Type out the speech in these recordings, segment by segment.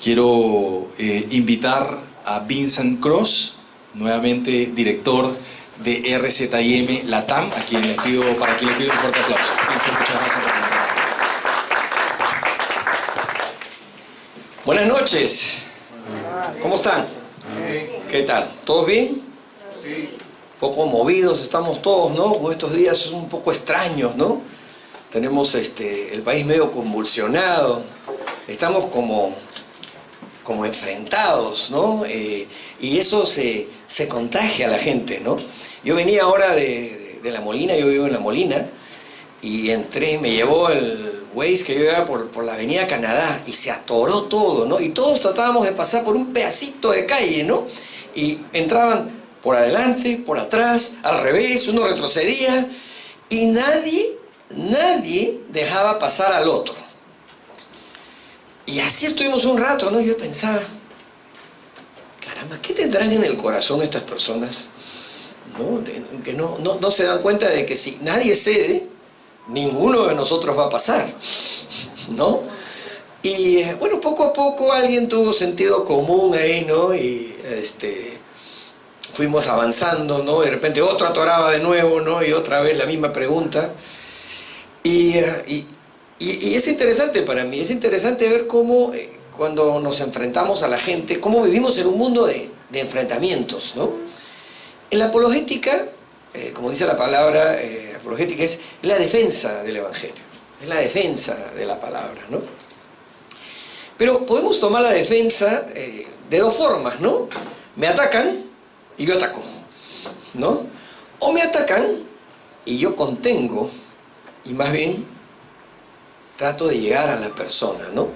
Quiero invitar a Vincent Cross, nuevamente director de RZIM Latam, para quien le pido un fuerte aplauso. Vincent, muchas gracias por venir. Buenas noches. ¿Cómo están? ¿Qué tal? ¿Todos bien? Sí. Un poco movidos estamos todos, ¿no? Como estos días son un poco extraños, ¿no? Tenemos el país medio convulsionado. Estamos como enfrentados, ¿no? Y eso se contagia a la gente, ¿no? Yo venía ahora de La Molina, yo vivo en La Molina, y entré, me llevó el Waze que yo iba por la avenida Canadá, y se atoró todo, ¿no? Y todos tratábamos de pasar por un pedacito de calle, ¿no? Y entraban por adelante, por atrás, al revés, uno retrocedía, y nadie dejaba pasar al otro. Y así estuvimos un rato, ¿no? Yo pensaba, caramba, ¿qué tendrán en el corazón estas personas? ¿No? Que no se dan cuenta de que si nadie cede, ninguno de nosotros va a pasar, ¿no? Y bueno, poco a poco alguien tuvo sentido común ahí, ¿no? Y fuimos avanzando, ¿no? De repente otro atoraba de nuevo, ¿no? Y otra vez la misma pregunta. Y es interesante para mí, es interesante ver cómo cuando nos enfrentamos a la gente, cómo vivimos en un mundo de enfrentamientos, ¿no? En la apologética, como dice la palabra, apologética es la defensa del Evangelio, es la defensa de la palabra, ¿no? Pero podemos tomar la defensa de dos formas, ¿no? Me atacan y yo ataco, ¿no? O me atacan y yo contengo y más bien trato de llegar a la persona, ¿no?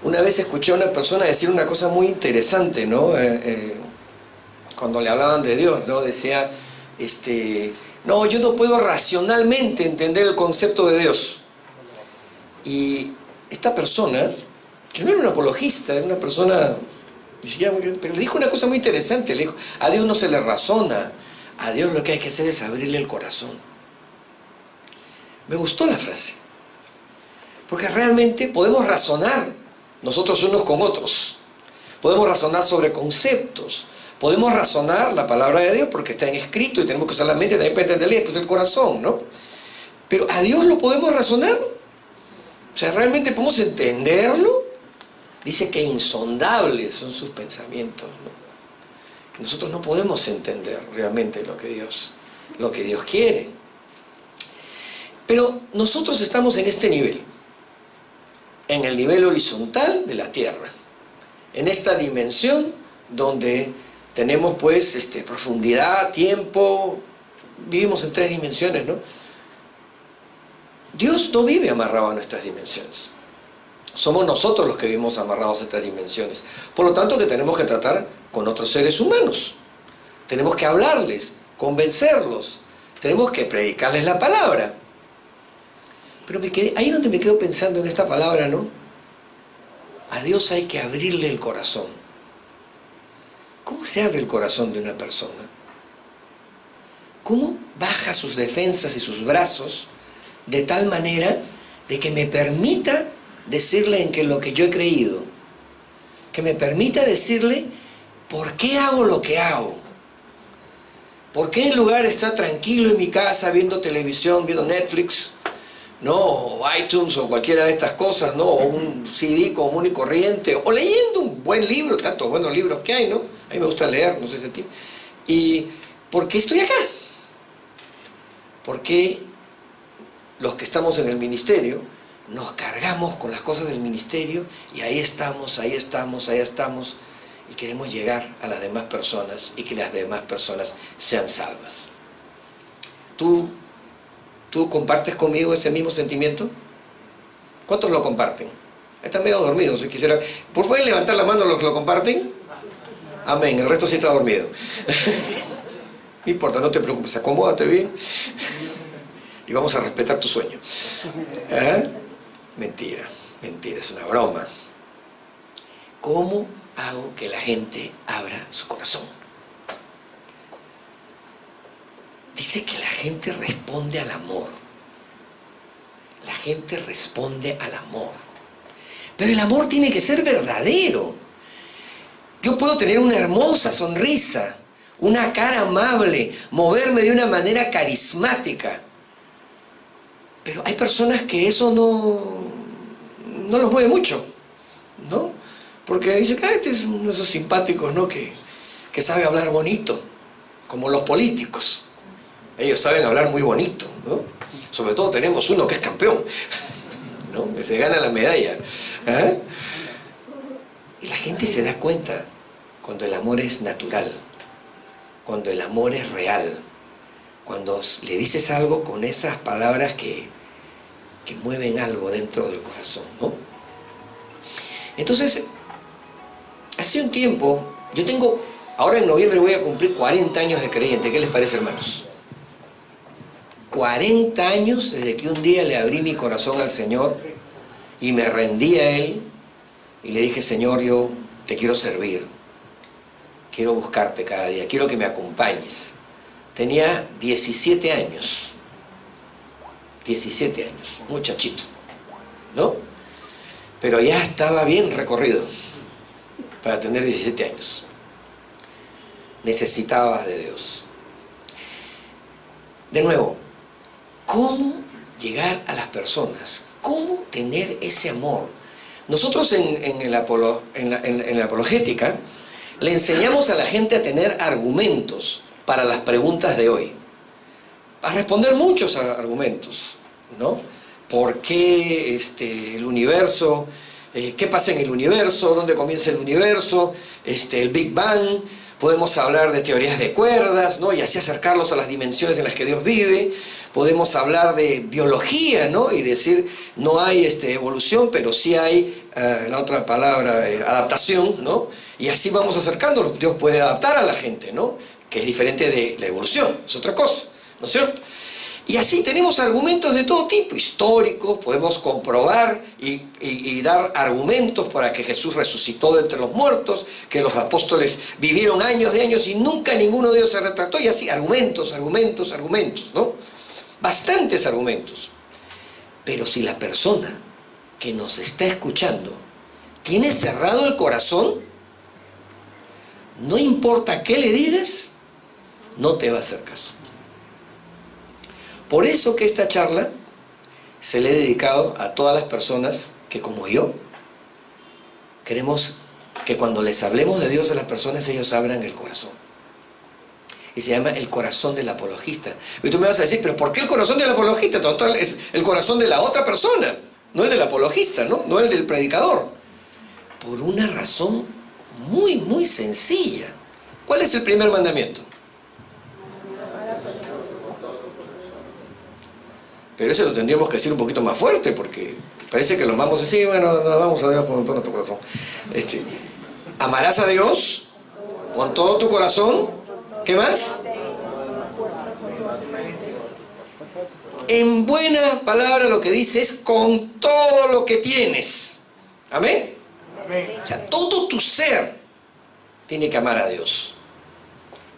Una vez escuché a una persona decir una cosa muy interesante, ¿no? Cuando le hablaban de Dios, ¿no? Decía, no, yo no puedo racionalmente entender el concepto de Dios. Y esta persona, que no era un apologista, era una persona, pero le dijo una cosa muy interesante, le dijo, a Dios no se le razona, a Dios lo que hay que hacer es abrirle el corazón. Me gustó la frase, porque realmente podemos razonar nosotros unos con otros, podemos razonar sobre conceptos, podemos razonar la palabra de Dios porque está en escrito y tenemos que usar la mente también para entenderle, después el corazón, ¿no? Pero a Dios lo podemos razonar, o sea, realmente podemos entenderlo. Dice que insondables son sus pensamientos, ¿no? Que nosotros no podemos entender realmente lo que Dios quiere. Pero nosotros estamos en este nivel, en el nivel horizontal de la tierra, en esta dimensión donde tenemos pues profundidad, tiempo, vivimos en tres dimensiones, ¿no? Dios no vive amarrado a nuestras dimensiones. Somos nosotros los que vivimos amarrados a estas dimensiones. Por lo tanto, que tenemos que tratar con otros seres humanos. Tenemos que hablarles, convencerlos, tenemos que predicarles la palabra. Pero ahí donde me quedo pensando en esta palabra, ¿no? A Dios hay que abrirle el corazón. ¿Cómo se abre el corazón de una persona? ¿Cómo baja sus defensas y sus brazos de tal manera de que me permita decirle en lo que yo he creído? Que me permita decirle por qué hago lo que hago. ¿Por qué en lugar de estar tranquilo en mi casa viendo televisión, viendo Netflix, ¿no? O iTunes o cualquiera de estas cosas, ¿no? O un CD común y corriente, o leyendo un buen libro, tantos buenos libros que hay, ¿no? A mí me gusta leer, no sé si a ti. ¿Y por qué estoy acá? Porque los que estamos en el ministerio nos cargamos con las cosas del ministerio y ahí estamos, y queremos llegar a las demás personas y que las demás personas sean salvas. ¿Tú compartes conmigo ese mismo sentimiento? ¿Cuántos lo comparten? Están medio dormidos, si quisiera. ¿Por favor levantar la mano los que lo comparten? Amén, el resto sí está dormido. No importa, no te preocupes, acomódate bien y vamos a respetar tu sueño. Mentira, es una broma. ¿Cómo hago que la gente abra su corazón? Dice que la gente responde al amor. La gente responde al amor. Pero el amor tiene que ser verdadero. Yo puedo tener una hermosa sonrisa, una cara amable, moverme de una manera carismática. Pero hay personas que eso no los mueve mucho, ¿no? Porque dicen, este es uno de esos simpáticos, ¿no? Que sabe hablar bonito, como los políticos. Ellos saben hablar muy bonito, ¿no? Sobre todo tenemos uno que es campeón, ¿no? Que se gana la medalla. ¿Ah? Y la gente se da cuenta cuando el amor es natural, cuando el amor es real, cuando le dices algo con esas palabras que mueven algo dentro del corazón, ¿no? Entonces, hace un tiempo, ahora en noviembre voy a cumplir 40 años de creyente. ¿Qué les parece, hermanos? 40 años desde que un día le abrí mi corazón al Señor y me rendí a Él y le dije, Señor, yo te quiero servir, quiero buscarte cada día, quiero que me acompañes. Tenía 17 años, muchachito, ¿no? Pero ya estaba bien recorrido para tener 17 años. Necesitaba de Dios. De nuevo, ¿cómo llegar a las personas? ¿Cómo tener ese amor? Nosotros en la apologética le enseñamos a la gente a tener argumentos para las preguntas de hoy. A responder muchos argumentos, ¿no? ¿Por qué el universo? ¿Qué pasa en el universo? ¿Dónde comienza el universo? El Big Bang. Podemos hablar de teorías de cuerdas, ¿no? Y así acercarlos a las dimensiones en las que Dios vive. Podemos hablar de biología, ¿no? Y decir, no hay evolución, pero sí hay, la otra palabra, adaptación, ¿no? Y así vamos acercándolos. Dios puede adaptar a la gente, ¿no? Que es diferente de la evolución, es otra cosa, ¿no es cierto? Y así tenemos argumentos de todo tipo, históricos, podemos comprobar y dar argumentos para que Jesús resucitó de entre los muertos, que los apóstoles vivieron años de años y nunca ninguno de ellos se retractó, y así, argumentos, ¿no? Bastantes argumentos. Pero si la persona que nos está escuchando tiene cerrado el corazón, no importa qué le digas, no te va a hacer caso. Por eso que esta charla se le he dedicado a todas las personas que, como yo, queremos que cuando les hablemos de Dios a las personas, ellos abran el corazón. Y se llama el corazón del apologista. Y tú me vas a decir, ¿pero por qué el corazón del apologista? Total, es el corazón de la otra persona, no el del apologista, ¿no? No el del predicador. Por una razón muy, muy sencilla. ¿Cuál es el primer mandamiento? Pero ese lo tendríamos que decir un poquito más fuerte, porque parece que los vamos a decir, bueno, nos vamos a Dios con todo nuestro corazón. Amarás a Dios con todo tu corazón. ¿Qué más? En buena palabra lo que dice es con todo lo que tienes. ¿Amén? O sea, todo tu ser tiene que amar a Dios.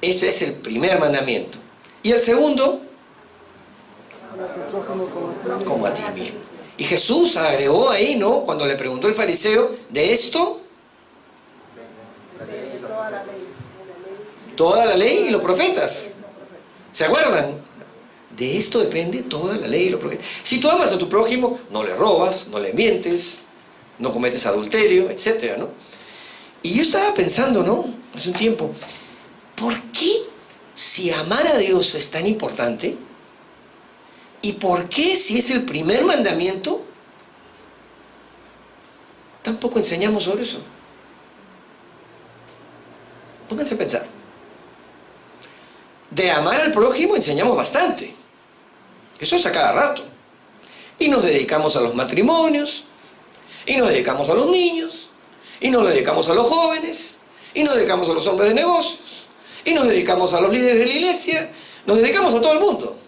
Ese es el primer mandamiento. Y el segundo, como a ti mismo. Y Jesús agregó ahí, ¿no? Cuando le preguntó el fariseo, ¿de esto? Toda la ley y los profetas. ¿Se acuerdan? De esto depende toda la ley y los profetas. Si tú amas a tu prójimo, no le robas, no le mientes, no cometes adulterio, etcétera, ¿no? Y yo estaba pensando, ¿no? Hace un tiempo, ¿por qué si amar a Dios es tan importante? ¿Y por qué si es el primer mandamiento, tampoco enseñamos sobre eso? Pónganse a pensar. De amar al prójimo enseñamos bastante. Eso es a cada rato. Y nos dedicamos a los matrimonios, y nos dedicamos a los niños, y nos dedicamos a los jóvenes, y nos dedicamos a los hombres de negocios, y nos dedicamos a los líderes de la iglesia, nos dedicamos a todo el mundo.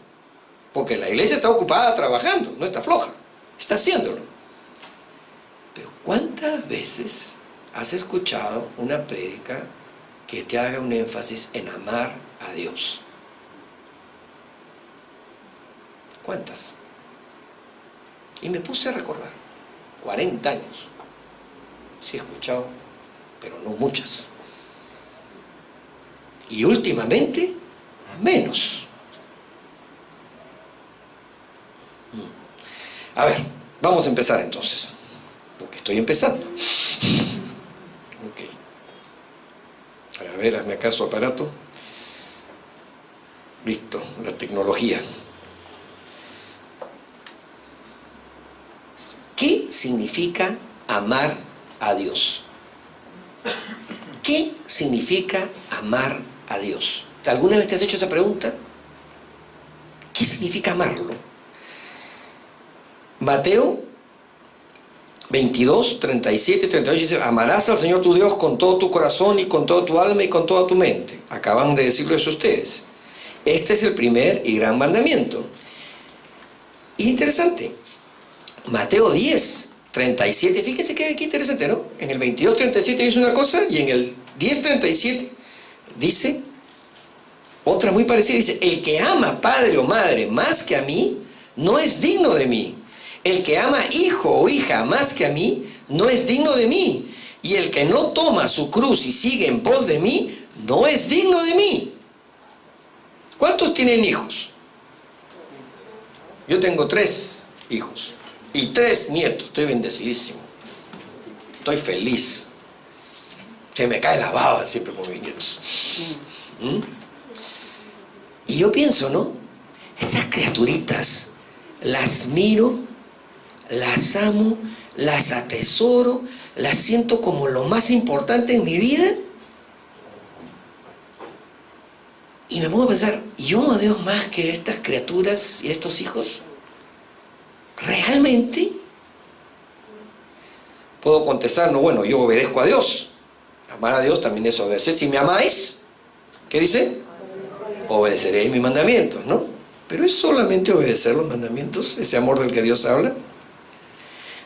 Porque la iglesia está ocupada trabajando, no está floja, está haciéndolo. Pero ¿cuántas veces has escuchado una prédica que te haga un énfasis en amar a Dios? ¿Cuántas? Y me puse a recordar, 40 años. Sí he escuchado, pero no muchas. Y últimamente, menos. A ver, vamos a empezar entonces. Porque estoy empezando. Ok. A ver, hazme caso, aparato. Listo, la tecnología. ¿Qué significa amar a Dios? ¿Qué significa amar a Dios? ¿Alguna vez te has hecho esa pregunta? ¿Qué significa amarlo? Mateo 22, 37, 38 dice: amarás al Señor tu Dios con todo tu corazón y con toda tu alma y con toda tu mente. Acaban de decirlo eso ustedes. Este es el primer y gran mandamiento. Interesante. Mateo 10, 37, fíjense que interesante, ¿no? En el 22, 37 dice una cosa y en el 10, 37 dice otra muy parecida. Dice: el que ama padre o madre más que a mí, no es digno de mí. El que ama hijo o hija más que a mí, no es digno de mí. Y el que no toma su cruz y sigue en pos de mí, no es digno de mí. ¿Cuántos tienen hijos? Yo tengo 3 hijos y 3 nietos. Estoy bendecidísimo. Estoy feliz. Se me cae la baba siempre con mis nietos. Y yo pienso, ¿no? Esas criaturitas, las miro, las amo, las atesoro, las siento como lo más importante en mi vida. Y me pongo a pensar, ¿yo amo a Dios más que estas criaturas y estos hijos? ¿Realmente? Puedo contestar, no, bueno, yo obedezco a Dios. Amar a Dios también es obedecer. Si me amáis, ¿qué dice? Obedeceré mis mandamientos, ¿no? Pero ¿es solamente obedecer los mandamientos, ese amor del que Dios habla?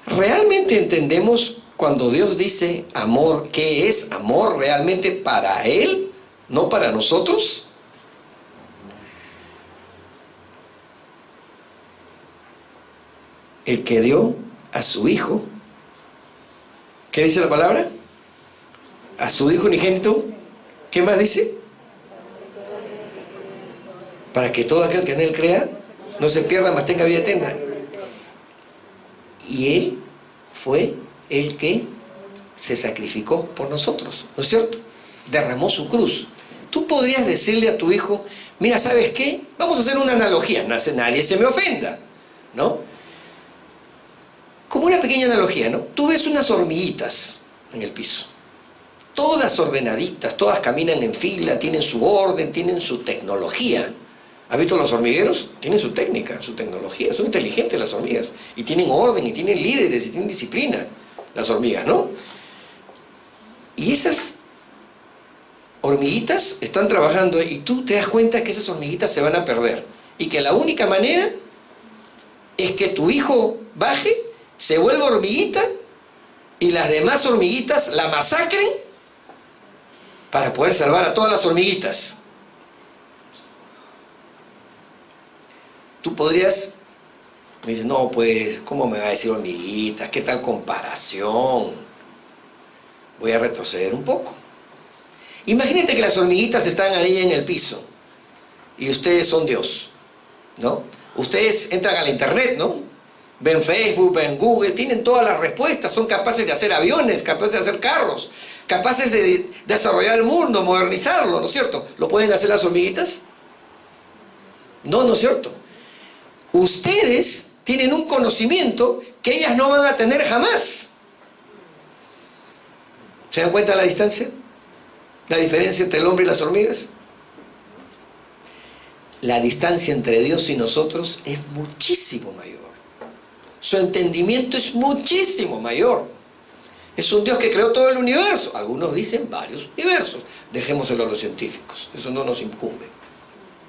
¿Realmente entendemos cuando Dios dice amor, qué es amor realmente para Él, no para nosotros? El que dio a su Hijo, ¿qué dice la palabra? A su Hijo unigénito, ¿qué más dice? Para que todo aquel que en Él crea no se pierda, mas tenga vida eterna. Y Él fue el que se sacrificó por nosotros, ¿no es cierto? Derramó su cruz. Tú podrías decirle a tu hijo: mira, ¿sabes qué? Vamos a hacer una analogía, nadie se me ofenda, ¿no? Como una pequeña analogía, ¿no? Tú ves unas hormiguitas en el piso, todas ordenaditas, todas caminan en fila, tienen su orden, tienen su tecnología. ¿Has visto los hormigueros? Tienen su técnica, su tecnología, son inteligentes las hormigas, y tienen orden, y tienen líderes, y tienen disciplina, las hormigas, ¿no? Y esas hormiguitas están trabajando, y tú te das cuenta que esas hormiguitas se van a perder, y que la única manera es que tu hijo baje, se vuelva hormiguita, y las demás hormiguitas la masacren para poder salvar a todas las hormiguitas. Tú podrías, me dices, no, pues, ¿cómo me va a decir hormiguitas? ¿Qué tal comparación? Voy a retroceder un poco. Imagínate que las hormiguitas están ahí en el piso y ustedes son Dios, ¿no? Ustedes entran a la internet, ¿no? Ven Facebook, ven Google, tienen todas las respuestas, son capaces de hacer aviones, capaces de hacer carros, capaces de desarrollar el mundo, modernizarlo, ¿no es cierto? ¿Lo pueden hacer las hormiguitas? No, no es cierto. Ustedes tienen un conocimiento que ellas no van a tener jamás. ¿Se dan cuenta de la distancia? ¿La diferencia entre el hombre y las hormigas? La distancia entre Dios y nosotros es muchísimo mayor. Su entendimiento es muchísimo mayor. Es un Dios que creó todo el universo. Algunos dicen varios universos. Dejémoselo a los científicos. Eso no nos incumbe.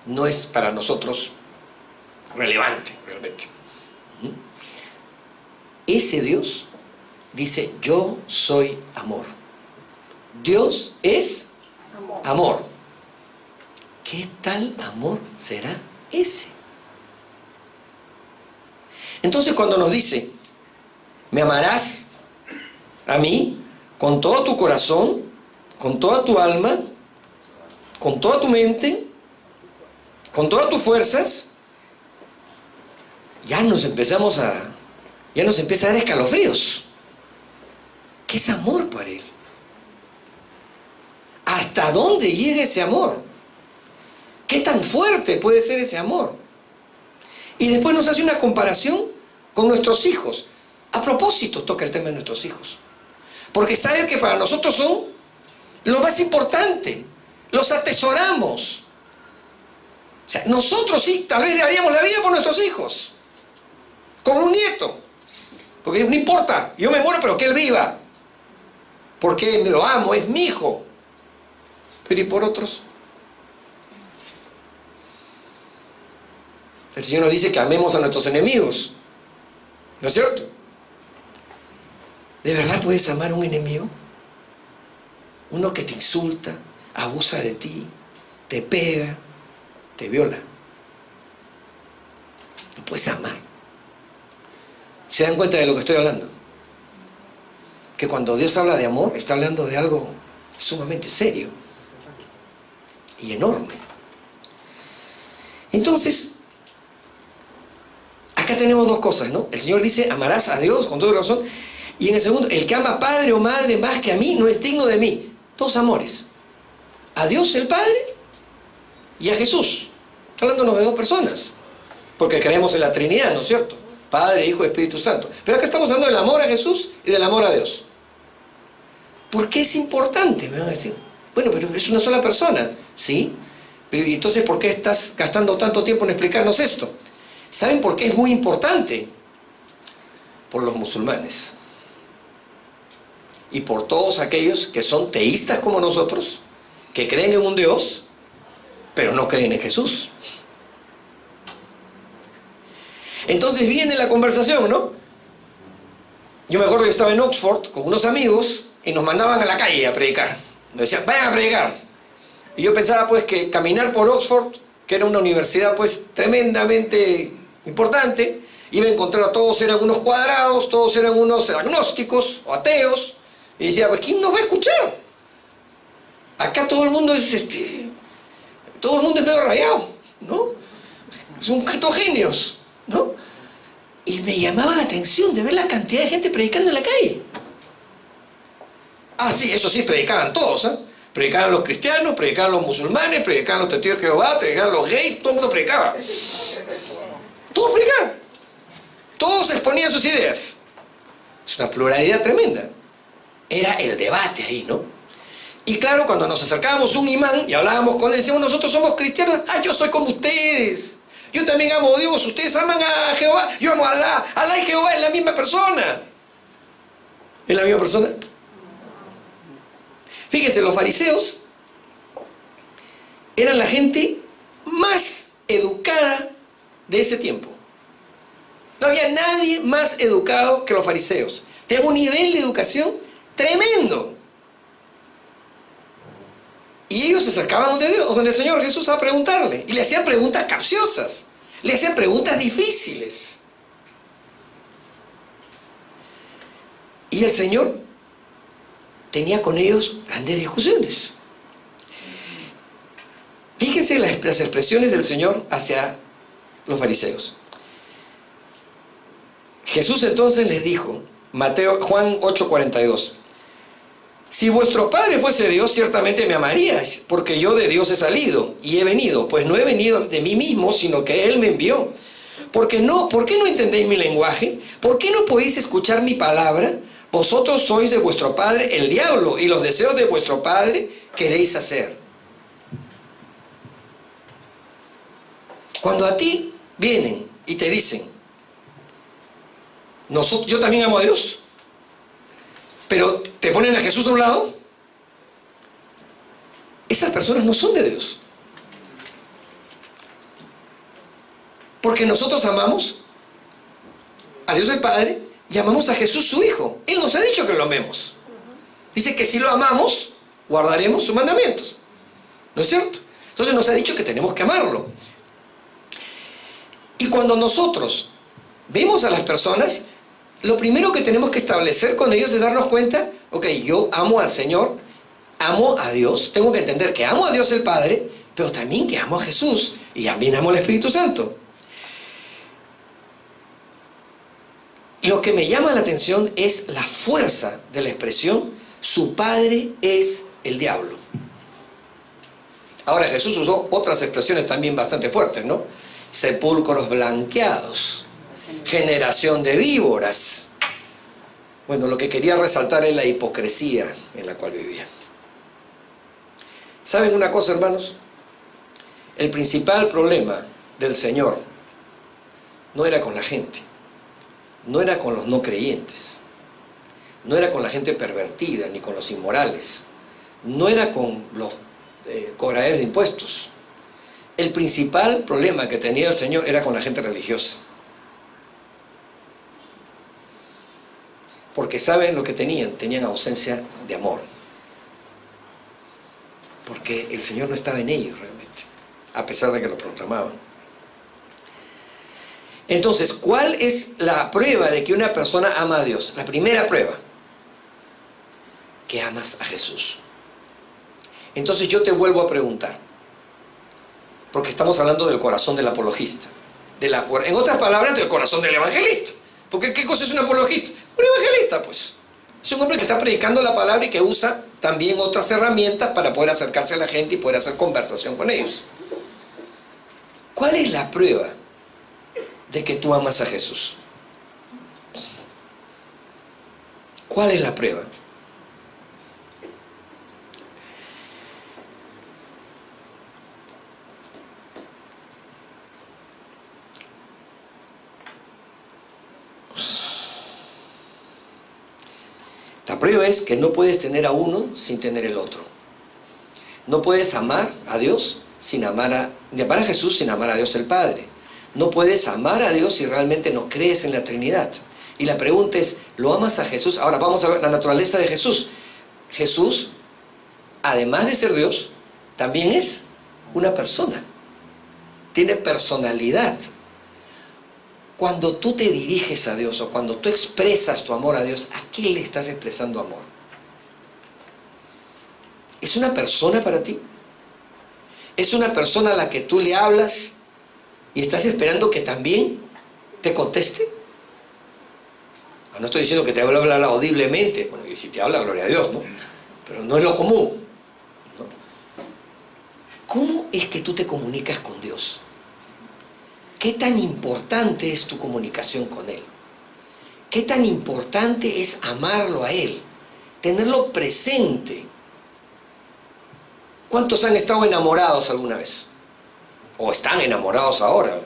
No es para nosotros relevante, realmente. Ese Dios dice: yo soy amor. Dios es amor. ¿Qué tal amor será ese? Entonces, cuando nos dice: me amarás a mí con todo tu corazón, con toda tu alma, con toda tu mente, con todas tus fuerzas, ya nos empieza a dar escalofríos. ¿Qué es amor para Él? ¿Hasta dónde llega ese amor? ¿Qué tan fuerte puede ser ese amor? Y después nos hace una comparación con nuestros hijos. A propósito, toca el tema de nuestros hijos. Porque sabe que para nosotros son lo más importante. Los atesoramos. O sea, nosotros sí, tal vez daríamos la vida por nuestros hijos. Como un nieto. Porque no importa, yo me muero, pero que él viva. Porque lo amo, es mi hijo. Pero ¿y por otros? El Señor nos dice que amemos a nuestros enemigos. ¿No es cierto? ¿De verdad puedes amar a un enemigo? Uno que te insulta, abusa de ti, te pega, te viola. Lo puedes amar. ¿Se dan cuenta de lo que estoy hablando? Que cuando Dios habla de amor, está hablando de algo sumamente serio y enorme. Entonces, acá tenemos dos cosas, ¿no? El Señor dice, amarás a Dios con todo el corazón. Y en el segundo, el que ama padre o madre más que a mí no es digno de mí. Dos amores. A Dios el Padre y a Jesús. Está hablándonos de dos personas. Porque creemos en la Trinidad, ¿no es cierto? Padre, Hijo y Espíritu Santo. Pero acá estamos hablando del amor a Jesús y del amor a Dios. ¿Por qué es importante? Me van a decir. Bueno, pero es una sola persona. ¿Sí? Pero ¿y entonces por qué estás gastando tanto tiempo en explicarnos esto? ¿Saben por qué es muy importante? Por los musulmanes. Y por todos aquellos que son teístas como nosotros, que creen en un Dios, pero no creen en Jesús. Entonces viene la conversación, ¿no? Yo me acuerdo que estaba en Oxford con unos amigos y nos mandaban a la calle a predicar. Nos decían, vayan a predicar. Y yo pensaba pues que caminar por Oxford, que era una universidad pues tremendamente importante, iba a encontrar a todos eran unos cuadrados, todos eran unos agnósticos o ateos. Y decía, pues ¿quién nos va a escuchar? Acá todo el mundo es todo el mundo es medio rayado, ¿no? Son catogenios, ¿no? Y me llamaba la atención de ver la cantidad de gente predicando en la calle. Ah, sí, eso sí, predicaban todos, ¿eh? Predicaban los cristianos, predicaban los musulmanes, predicaban los testigos de Jehová, predicaban los gays, todo el mundo predicaba. Todos predicaban. Todos exponían sus ideas. Es una pluralidad tremenda. Era el debate ahí, ¿no? Y claro, cuando nos acercábamos a un imán y hablábamos con él, decíamos, nosotros somos cristianos, yo soy como ustedes. Yo también amo a Dios, ustedes aman a Jehová, yo amo a Alá. Alá y Jehová es la misma persona. ¿Es la misma persona? Fíjense, los fariseos eran la gente más educada de ese tiempo. No había nadie más educado que los fariseos. Tenían un nivel de educación tremendo. Y ellos se acercaban donde el Señor Jesús a preguntarle. Y le hacían preguntas capciosas. Le hacían preguntas difíciles. Y el Señor tenía con ellos grandes discusiones. Fíjense las expresiones del Señor hacia los fariseos. Jesús entonces les dijo, Juan 8:42, si vuestro Padre fuese Dios, ciertamente me amaríais, porque yo de Dios he salido y he venido, pues no he venido de mí mismo, sino que Él me envió. ¿Por qué no entendéis mi lenguaje? ¿Por qué no podéis escuchar mi palabra? Vosotros sois de vuestro padre el diablo, y los deseos de vuestro padre queréis hacer. Cuando a ti vienen y te dicen, yo también amo a Dios, pero te ponen a Jesús a un lado, esas personas no son de Dios. Porque nosotros amamos a Dios el Padre y amamos a Jesús su Hijo. Él nos ha dicho que lo amemos. Dice que si lo amamos, guardaremos sus mandamientos. ¿No es cierto? Entonces nos ha dicho que tenemos que amarlo. Y cuando nosotros vemos a las personas, lo primero que tenemos que establecer con ellos es darnos cuenta Ok, yo amo al Señor, amo a Dios, tengo que entender que amo a Dios el Padre, pero también que amo a Jesús y también amo al Espíritu Santo. Lo que me llama la atención es la fuerza de la expresión, su padre es el diablo. Ahora Jesús usó otras expresiones también bastante fuertes, ¿no? Sepulcros blanqueados, generación de víboras. Bueno, lo que quería resaltar es la hipocresía en la cual vivía. ¿Saben una cosa, hermanos? El principal problema del Señor no era con la gente, no era con los no creyentes, no era con la gente pervertida, ni con los inmorales, no era con los cobradores de impuestos. El principal problema que tenía el Señor era con la gente religiosa. Porque ¿saben lo que tenían? Tenían ausencia de amor. Porque el Señor no estaba en ellos realmente, a pesar de que lo proclamaban. Entonces, ¿cuál es la prueba de que una persona ama a Dios? La primera prueba, que amas a Jesús. Entonces yo te vuelvo a preguntar, porque estamos hablando del corazón del apologista, en otras palabras, del corazón del evangelista. Porque ¿qué cosa es un apologista? Un evangelista, pues. Es un hombre que está predicando la palabra y que usa también otras herramientas para poder acercarse a la gente y poder hacer conversación con ellos. ¿Cuál es la prueba de que tú amas a Jesús? ¿Cuál es la prueba? La prueba es que no puedes tener a uno sin tener el otro. No puedes amar a Dios sin amar a Jesús sin amar a Dios el Padre. No puedes amar a Dios si realmente no crees en la Trinidad. Y la pregunta es, ¿lo amas a Jesús? Ahora vamos a ver la naturaleza de Jesús. Jesús, además de ser Dios, también es una persona. Tiene personalidad. Cuando tú te diriges a Dios o cuando tú expresas tu amor a Dios, ¿a quién le estás expresando amor? ¿Es una persona para ti? ¿Es una persona a la que tú le hablas y estás esperando que también te conteste? No estoy diciendo que te habla audiblemente. Bueno, y si te habla, gloria a Dios, ¿no? Pero no es lo común, ¿no? ¿Cómo es que tú te comunicas con Dios? ¿Qué tan importante es tu comunicación con Él? ¿Qué tan importante es amarlo a Él? Tenerlo presente. ¿Cuántos han estado enamorados alguna vez? ¿O están enamorados ahora?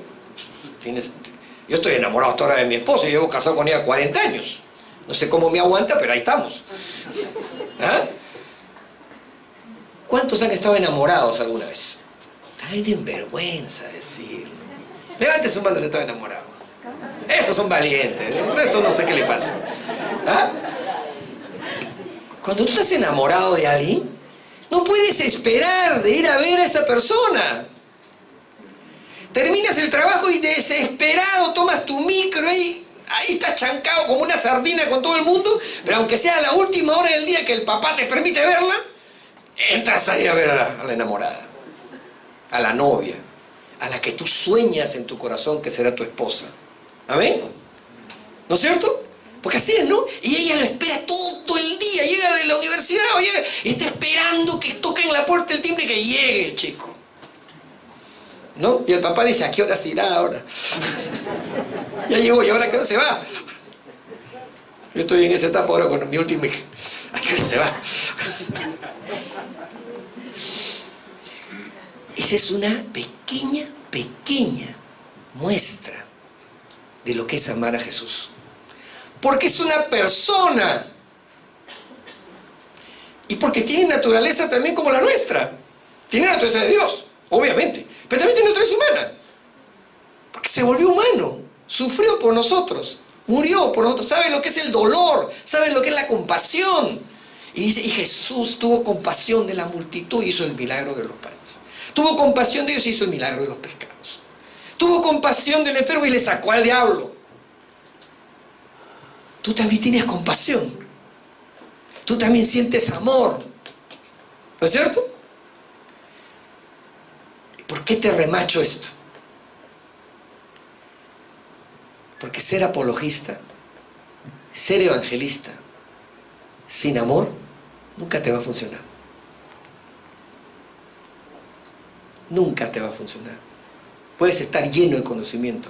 Yo estoy enamorado hasta ahora de mi esposo. Yo llevo casado con ella 40 años. No sé cómo me aguanta, pero ahí estamos. ¿Ah? ¿Cuántos han estado enamorados alguna vez? Ay, de vergüenza decirlo. Levante su mano si está enamorado. Esos son valientes. Esto no sé qué le pasa. ¿Ah? Cuando tú estás enamorado de alguien, no puedes esperar de ir a ver a esa persona. Terminas el trabajo y desesperado tomas tu micro y ahí estás chancado como una sardina con todo el mundo, pero aunque sea la última hora del día que el papá te permite verla, entras ahí a ver a la enamorada, a la novia, a la que tú sueñas en tu corazón que será tu esposa. ¿Amén? ¿No es cierto? Porque así es, ¿no? Y ella lo espera todo el día, llega de la universidad y está esperando que toquen la puerta el timbre y que llegue el chico, ¿no? Y el papá dice, ¿a qué hora se irá ahora? Ya llegó, ¿y ahora a qué hora se va? Yo estoy en esa etapa ahora con mi última hija. ¿A qué hora se va? Esa es una pequeña muestra de lo que es amar a Jesús. Porque es una persona. Y porque tiene naturaleza también como la nuestra. Tiene naturaleza de Dios, obviamente. Pero también tiene naturaleza humana. Porque se volvió humano. Sufrió por nosotros. Murió por nosotros. Sabe lo que es el dolor. Sabe lo que es la compasión. Y dice, y Jesús tuvo compasión de la multitud y hizo el milagro de los panes. Tuvo compasión de ellos y hizo el milagro de los pescados. Tuvo compasión del enfermo y le sacó al diablo. Tú también tienes compasión. tú también sientes amor. ¿No es cierto? ¿Por qué te remacho esto? Porque ser apologista, ser evangelista, sin amor, nunca te va a funcionar. Nunca te va a funcionar. Puedes estar lleno de conocimiento,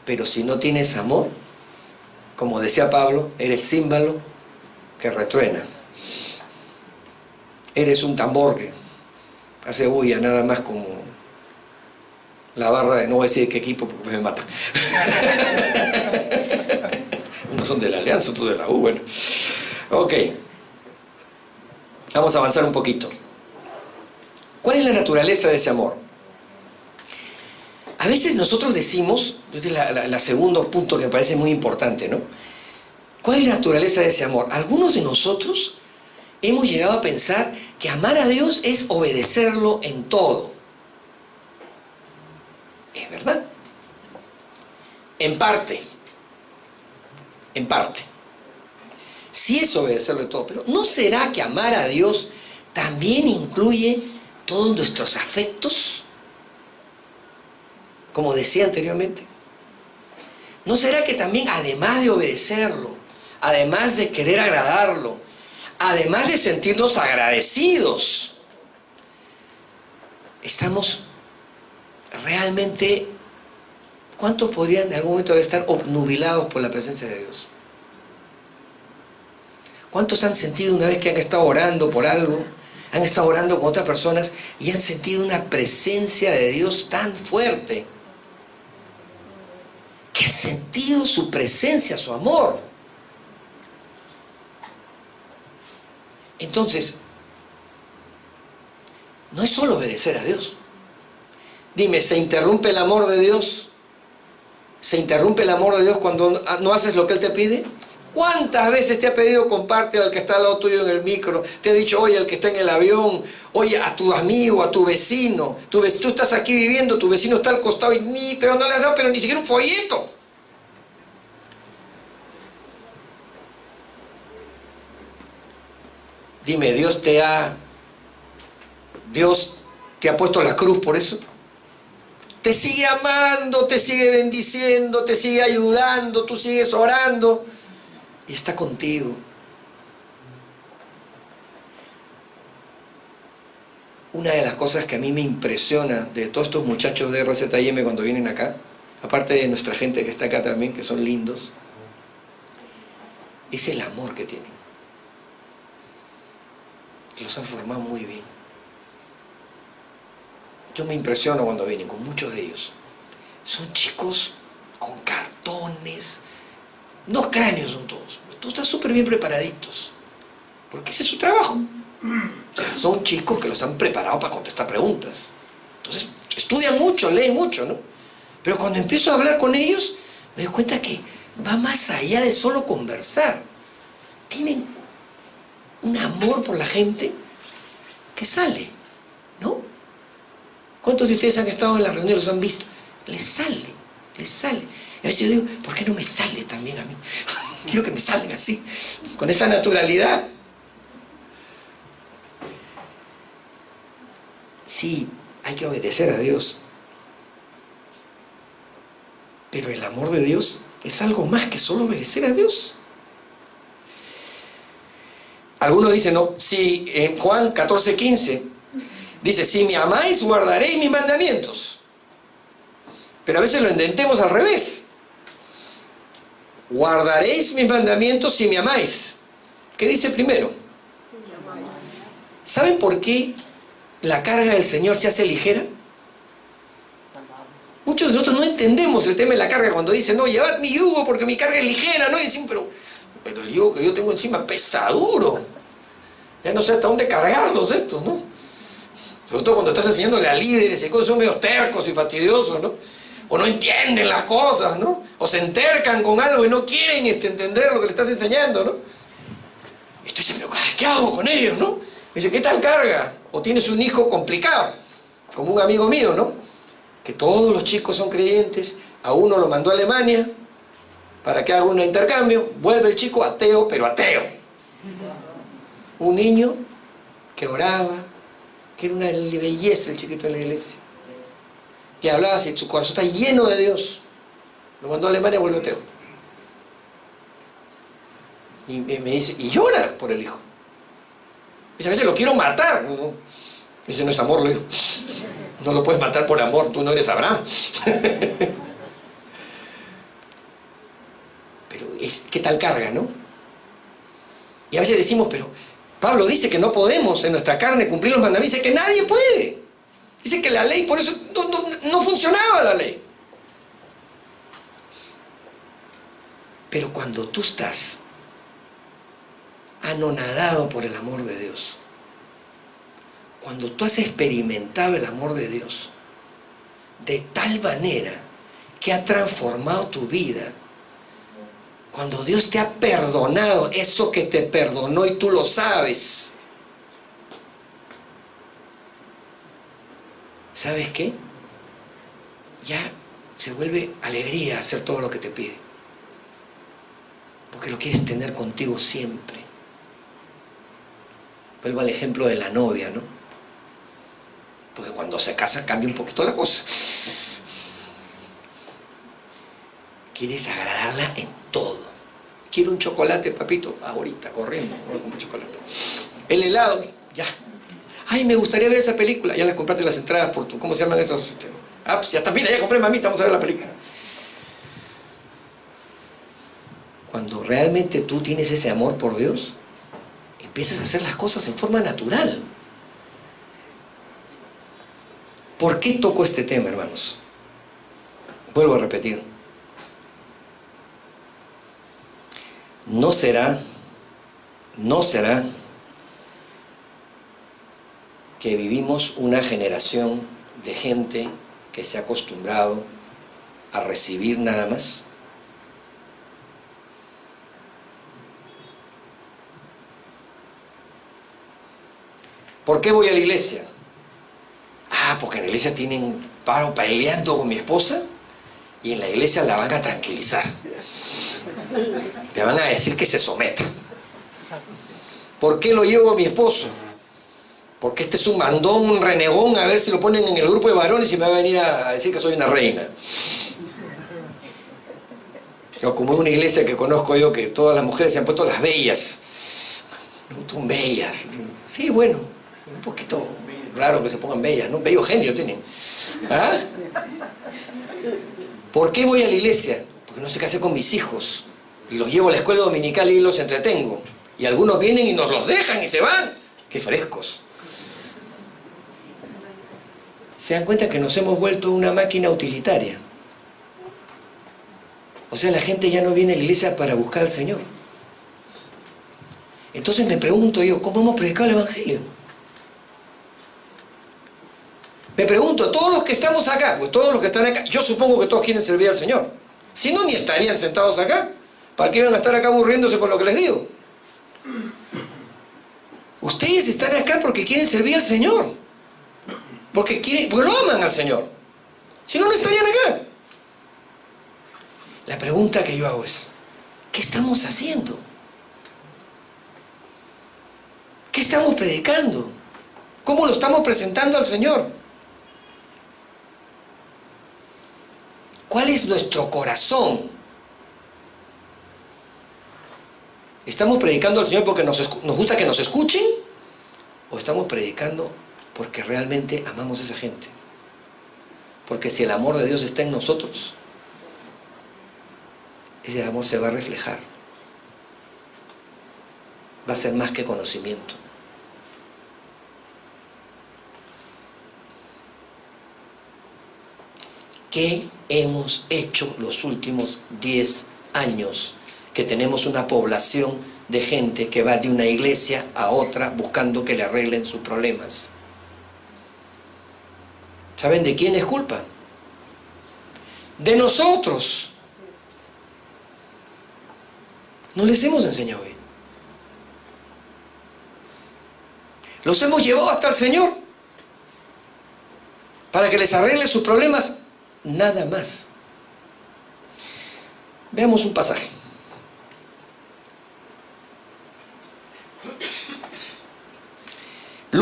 pero si no tienes amor, como decía Pablo, eres címbalo que retruena. Eres un tambor que hace bulla, nada más como la barra de, no voy a decir qué equipo porque me mata. Unos son de la Alianza, tú de la U, bueno. Ok. Vamos a avanzar un poquito. ¿Cuál es la naturaleza de ese amor? A veces nosotros decimos, este es el segundo punto que me parece muy importante, ¿no? ¿Cuál es la naturaleza de ese amor? Algunos de nosotros hemos llegado a pensar que amar a Dios es obedecerlo en todo. ¿Es verdad? En parte. En parte. Sí es obedecerlo en todo, pero ¿no será que amar a Dios también incluye todos nuestros afectos? Como decía anteriormente. ¿No será que también, además de obedecerlo, además de querer agradarlo, además de sentirnos agradecidos, estamos realmente, ¿cuántos podrían en algún momento estar obnubilados por la presencia de Dios? ¿Cuántos han sentido una vez que han estado orando por algo, han estado orando con otras personas y han sentido una presencia de Dios tan fuerte, que han sentido su presencia, su amor? Entonces, no es solo obedecer a Dios. Dime, ¿se interrumpe el amor de Dios? ¿Se interrumpe el amor de Dios cuando no haces lo que Él te pide? ¿Cuántas veces te ha pedido comparte al que está al lado tuyo en el micro? Te ha dicho, oye, al que está en el avión, oye, a tu amigo, a tu vecino. Tú estás aquí viviendo, tu vecino está al costado y pero no le has dado pero ni siquiera un folleto. Dime, ¿Dios te ha puesto la cruz por eso? Te sigue amando, te sigue bendiciendo, te sigue ayudando, tú sigues orando y está contigo. Una de las cosas que a mí me impresiona de todos estos muchachos de RZIM cuando vienen acá, aparte de nuestra gente que está acá también, que son lindos, es el amor que tienen. Que los han formado muy bien. Yo me impresiono cuando vienen con muchos de ellos. Son chicos con cartones, 2 cráneos son todos. Todos están súper bien preparaditos, porque ese es su trabajo. O sea, son chicos que los han preparado para contestar preguntas. Entonces, estudian mucho, leen mucho, ¿no? Pero cuando empiezo a hablar con ellos, me doy cuenta que va más allá de solo conversar. Tienen un amor por la gente que sale, ¿no? ¿Cuántos de ustedes han estado en las reuniones, los han visto? Les sale. A veces yo digo, ¿por qué no me sale también a mí? Quiero que me salgan así, con esa naturalidad. Sí, hay que obedecer a Dios. Pero el amor de Dios es algo más que solo obedecer a Dios. Algunos dicen, no, si en Juan 14:15 dice, si me amáis, guardaréis mis mandamientos. Pero a veces lo entendemos al revés. Guardaréis mis mandamientos si me amáis. ¿Qué dice primero? ¿Saben por qué la carga del Señor se hace ligera? Muchos de nosotros no entendemos el tema de la carga cuando dicen, no, llevad mi yugo porque mi carga es ligera, ¿no? Y dicen, pero el yugo que yo tengo encima pesa duro. Ya no sé hasta dónde cargarlos estos, ¿no? Sobre todo cuando estás enseñándole a líderes y cosas, son medio tercos y fastidiosos, ¿no? O no entienden las cosas, ¿no? O se entercan con algo y no quieren entender lo que le estás enseñando, ¿no? Y tú dices, pero ¿qué hago con ellos, no? Me dice, ¿qué tal carga? O tienes un hijo complicado, como un amigo mío, ¿no? Que todos los chicos son creyentes, a uno lo mandó a Alemania para que haga un intercambio, vuelve el chico ateo, pero ateo. Un niño que oraba, que era una belleza el chiquito en la iglesia. Le hablaba así, su corazón está lleno de Dios. Lo mandó a Alemania y volvió ateo. Y me dice, y llora por el hijo. Dice, a veces lo quiero matar. No. Dice, no es amor, le digo. No lo puedes matar por amor, tú no eres Abraham. Pero qué tal carga, ¿no? Y a veces decimos, pero Pablo dice que no podemos en nuestra carne cumplir los mandamientos. Dice que nadie puede. Dice que la ley, por eso no funcionaba la ley. Pero cuando tú estás anonadado por el amor de Dios, cuando tú has experimentado el amor de Dios de tal manera que ha transformado tu vida, cuando Dios te ha perdonado eso que te perdonó y tú lo sabes, ¿sabes qué? Ya se vuelve alegría hacer todo lo que te pide, porque lo quieres tener contigo siempre. Vuelvo al ejemplo de la novia, ¿no? Porque cuando se casa cambia un poquito la cosa. Quieres agradarla en todo. Quiero un chocolate, papito. Ahorita, corriendo, voy a comprar chocolate. El helado, ya. Ay, me gustaría ver esa película. Ya las compraste las entradas por tu... ¿Cómo se llaman esos? Ah, pues ya está, mira, ya compré, mamita, vamos a ver la película. Cuando realmente tú tienes ese amor por Dios, empiezas a hacer las cosas en forma natural. ¿Por qué toco este tema, hermanos? Vuelvo a repetir. No será que vivimos una generación de gente que se ha acostumbrado a recibir nada más. ¿Por qué voy a la iglesia? Ah, porque en la iglesia paro peleando con mi esposa y en la iglesia la van a tranquilizar. Le van a decir que se someta. ¿Por qué lo llevo a mi esposo? Porque este es un mandón, un renegón, a ver si lo ponen en el grupo de varones y me va a venir a decir que soy una reina. O como es una iglesia que conozco yo, que todas las mujeres se han puesto las bellas. No son bellas. Sí, bueno, un poquito raro que se pongan bellas, ¿no? Bello genio tienen. ¿Ah? ¿Por qué voy a la iglesia? Porque no sé qué hacer con mis hijos. Y los llevo a la escuela dominical y los entretengo. Y algunos vienen y nos los dejan y se van. ¡Qué frescos! Se dan cuenta que nos hemos vuelto una máquina utilitaria. O sea, la gente ya no viene a la iglesia para buscar al Señor. Entonces me pregunto yo, ¿cómo hemos predicado el Evangelio? Me pregunto, todos los que estamos acá, pues todos los que están acá, yo supongo que todos quieren servir al Señor. Si no, ni estarían sentados acá. ¿Para qué iban a estar acá aburriéndose con lo que les digo? Ustedes están acá porque quieren servir al Señor. Porque lo aman al Señor. Si no, no estarían acá. La pregunta que yo hago es, ¿qué estamos haciendo? ¿Qué estamos predicando? ¿Cómo lo estamos presentando al Señor? ¿Cuál es nuestro corazón? ¿Estamos predicando al Señor porque nos gusta que nos escuchen? ¿O estamos predicando porque realmente amamos a esa gente? Porque si el amor de Dios está en nosotros, ese amor se va a reflejar. Va a ser más que conocimiento. ¿Qué hemos hecho los últimos 10 años? Que tenemos una población de gente que va de una iglesia a otra buscando que le arreglen sus problemas. ¿Saben de quién es culpa? De nosotros. No les hemos enseñado bien. Los hemos llevado hasta el Señor para que les arregle sus problemas, nada más. Veamos un pasaje.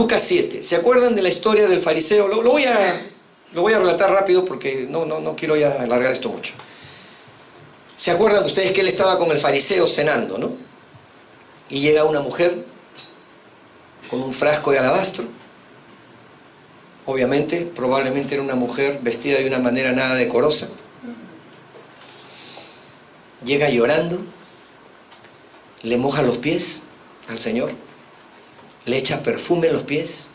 Lucas 7. ¿Se acuerdan de la historia del fariseo? Lo voy a relatar rápido porque no quiero ya alargar esto mucho. ¿Se acuerdan ustedes que él estaba con el fariseo cenando, no? Y llega una mujer con un frasco de alabastro. Obviamente, probablemente era una mujer vestida de una manera nada decorosa. Llega llorando, le moja los pies al Señor, le echa perfume en los pies,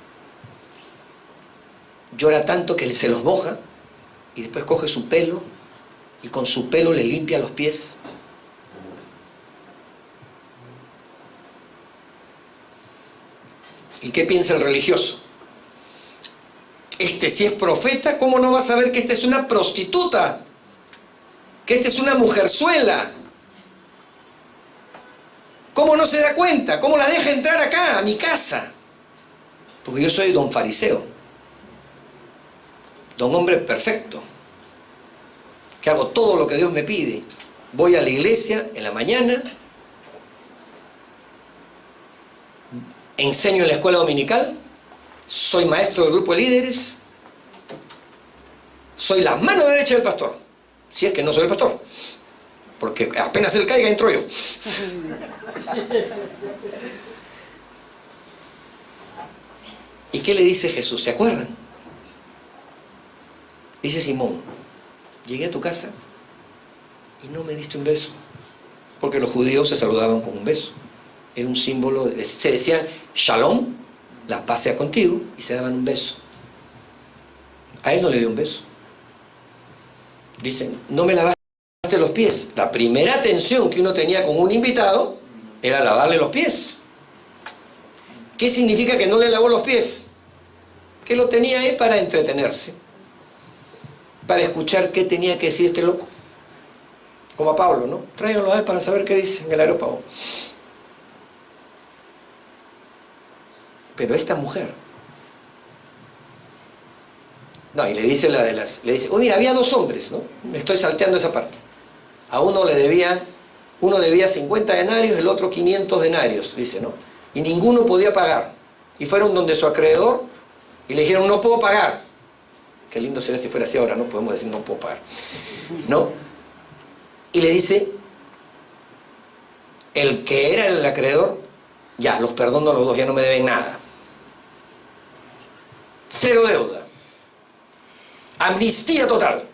llora tanto que se los moja y después coge su pelo y con su pelo le limpia los pies. ¿Y qué piensa el religioso? Este si es profeta, ¿cómo no va a saber que esta es una prostituta? Que esta es una mujerzuela. ¿Cómo no se da cuenta? ¿Cómo la deja entrar acá, a mi casa? Porque yo soy don fariseo, don hombre perfecto, que hago todo lo que Dios me pide. Voy a la iglesia en la mañana, enseño en la escuela dominical, soy maestro del grupo de líderes, soy la mano derecha del pastor, si es que no soy el pastor, porque apenas él caiga entro yo. ¿Y qué le dice Jesús? ¿Se acuerdan? Dice Simón, llegué a tu casa y no me diste un beso, porque los judíos se saludaban con un beso. Era un símbolo, se decían Shalom, la paz sea contigo, y se daban un beso. A él no le dio un beso. Dicen, no me lavaste los pies. La primera atención que uno tenía con un invitado era lavarle los pies. ¿Qué significa que no le lavó los pies? Que lo tenía ahí para entretenerse, para escuchar qué tenía que decir este loco. Como a Pablo, ¿no? Tráiganlo a él para saber qué dice en el aerópago. Pero esta mujer, no, y le dice le dice, oh mira, había dos hombres, ¿no? Me estoy salteando esa parte. A uno debía 50 denarios, el otro 500 denarios, dice, ¿no? Y ninguno podía pagar. Y fueron donde su acreedor y le dijeron, no puedo pagar. Qué lindo sería si fuera así ahora, ¿no? Podemos decir, no puedo pagar, ¿no? Y le dice, el que era el acreedor, ya, los perdono a los dos, ya no me deben nada. Cero deuda. Amnistía total.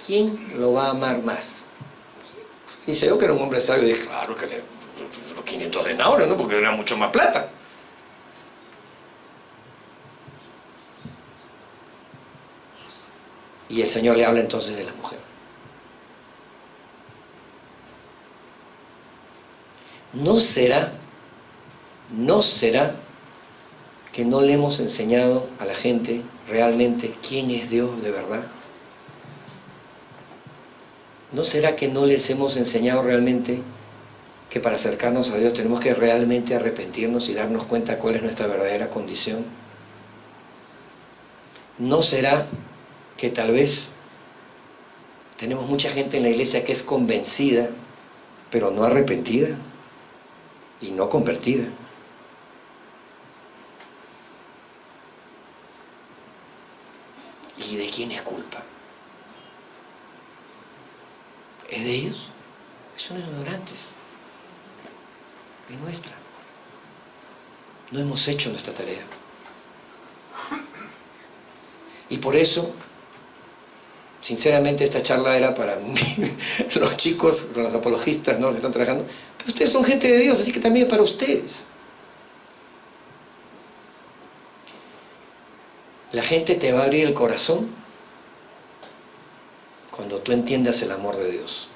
¿Quién lo va a amar más? Dice yo que era un hombre sabio, dije, claro que los 500 denarios, ¿no? Porque era mucho más plata. Y el Señor le habla entonces de la mujer. ¿No será que no le hemos enseñado a la gente realmente quién es Dios de verdad? ¿No será que no les hemos enseñado realmente que para acercarnos a Dios tenemos que realmente arrepentirnos y darnos cuenta cuál es nuestra verdadera condición? ¿No será que tal vez tenemos mucha gente en la iglesia que es convencida, pero no arrepentida y no convertida? ¿Y de quién es culpa? ¿Es de ellos? Son ignorantes. Es nuestra. No hemos hecho nuestra tarea. Y por eso, sinceramente, esta charla era para mí, los chicos, los apologistas, ¿no?, que están trabajando. Pero ustedes son gente de Dios, así que también para ustedes. La gente te va a abrir el corazón cuando tú entiendas el amor de Dios.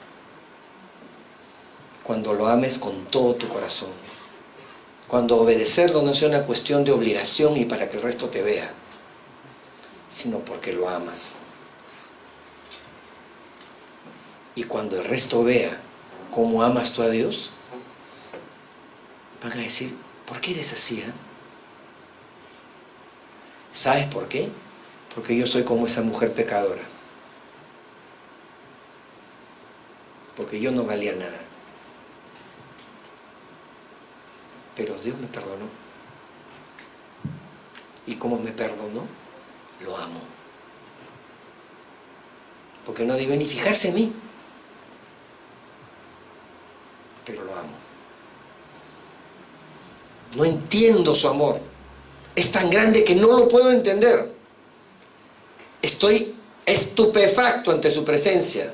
Cuando lo ames con todo tu corazón. Cuando obedecerlo no sea una cuestión de obligación y para que el resto te vea, sino porque lo amas. Y cuando el resto vea cómo amas tú a Dios, van a decir, ¿por qué eres así? ¿Sabes por qué? Porque yo soy como esa mujer pecadora. Porque yo no valía nada. Pero Dios me perdonó. como me perdonó, lo amo. Porque no debe ni fijarse en mí, pero lo amo. No entiendo su amor. Es tan grande que no lo puedo entender. Estoy estupefacto ante su presencia.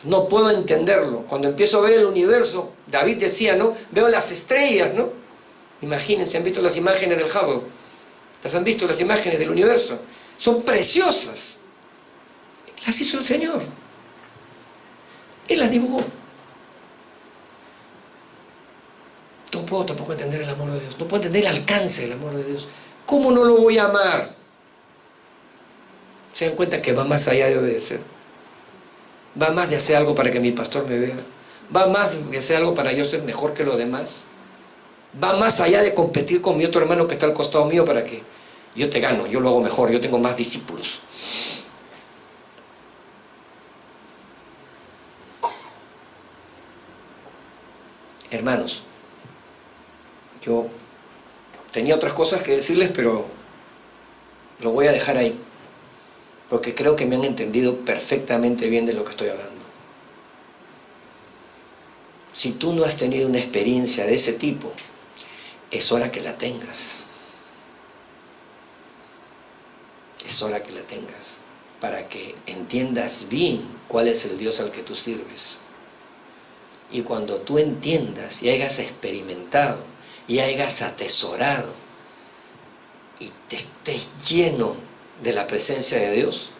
No puedo entenderlo. Cuando empiezo a ver el universo, David decía, ¿no? Veo las estrellas, ¿no? Imagínense, ¿han visto las imágenes del Hubble? ¿Las han visto las imágenes del universo? Son preciosas. Las hizo el Señor. Él las dibujó. No puedo tampoco entender el amor de Dios. No puedo entender el alcance del amor de Dios. ¿Cómo no lo voy a amar? Se dan cuenta que va más allá de obedecer. Va más de hacer algo para que mi pastor me vea. Va más de hacer algo para yo ser mejor que los demás. Va más allá de competir con mi otro hermano que está al costado mío para que yo te gano, yo lo hago mejor, yo tengo más discípulos. Hermanos, yo tenía otras cosas que decirles, pero lo voy a dejar ahí, porque creo que me han entendido perfectamente bien de lo que estoy hablando. Si tú no has tenido una experiencia de ese tipo, es hora que la tengas. Es hora que la tengas, para que entiendas bien cuál es el Dios al que tú sirves. Y cuando tú entiendas y hayas experimentado y hayas atesorado y te estés lleno de la presencia de Dios,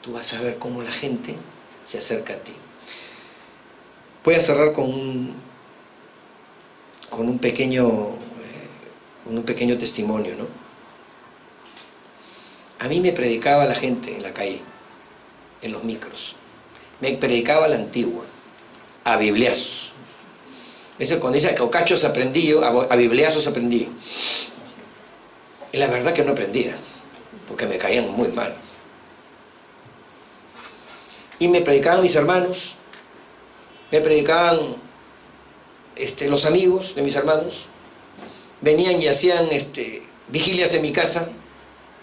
tú vas a ver cómo la gente se acerca a ti. Voy a cerrar con un pequeño testimonio, ¿no? A mí me predicaba la gente en la calle, en los micros. Me predicaba la antigua, a bibliazos. Eso cuando dice que a cachos aprendí yo, a bibliazos aprendí. Y la verdad que no aprendía, porque me caían muy mal. Y me predicaban mis hermanos, me predicaban los amigos de mis hermanos, venían y hacían vigilias en mi casa.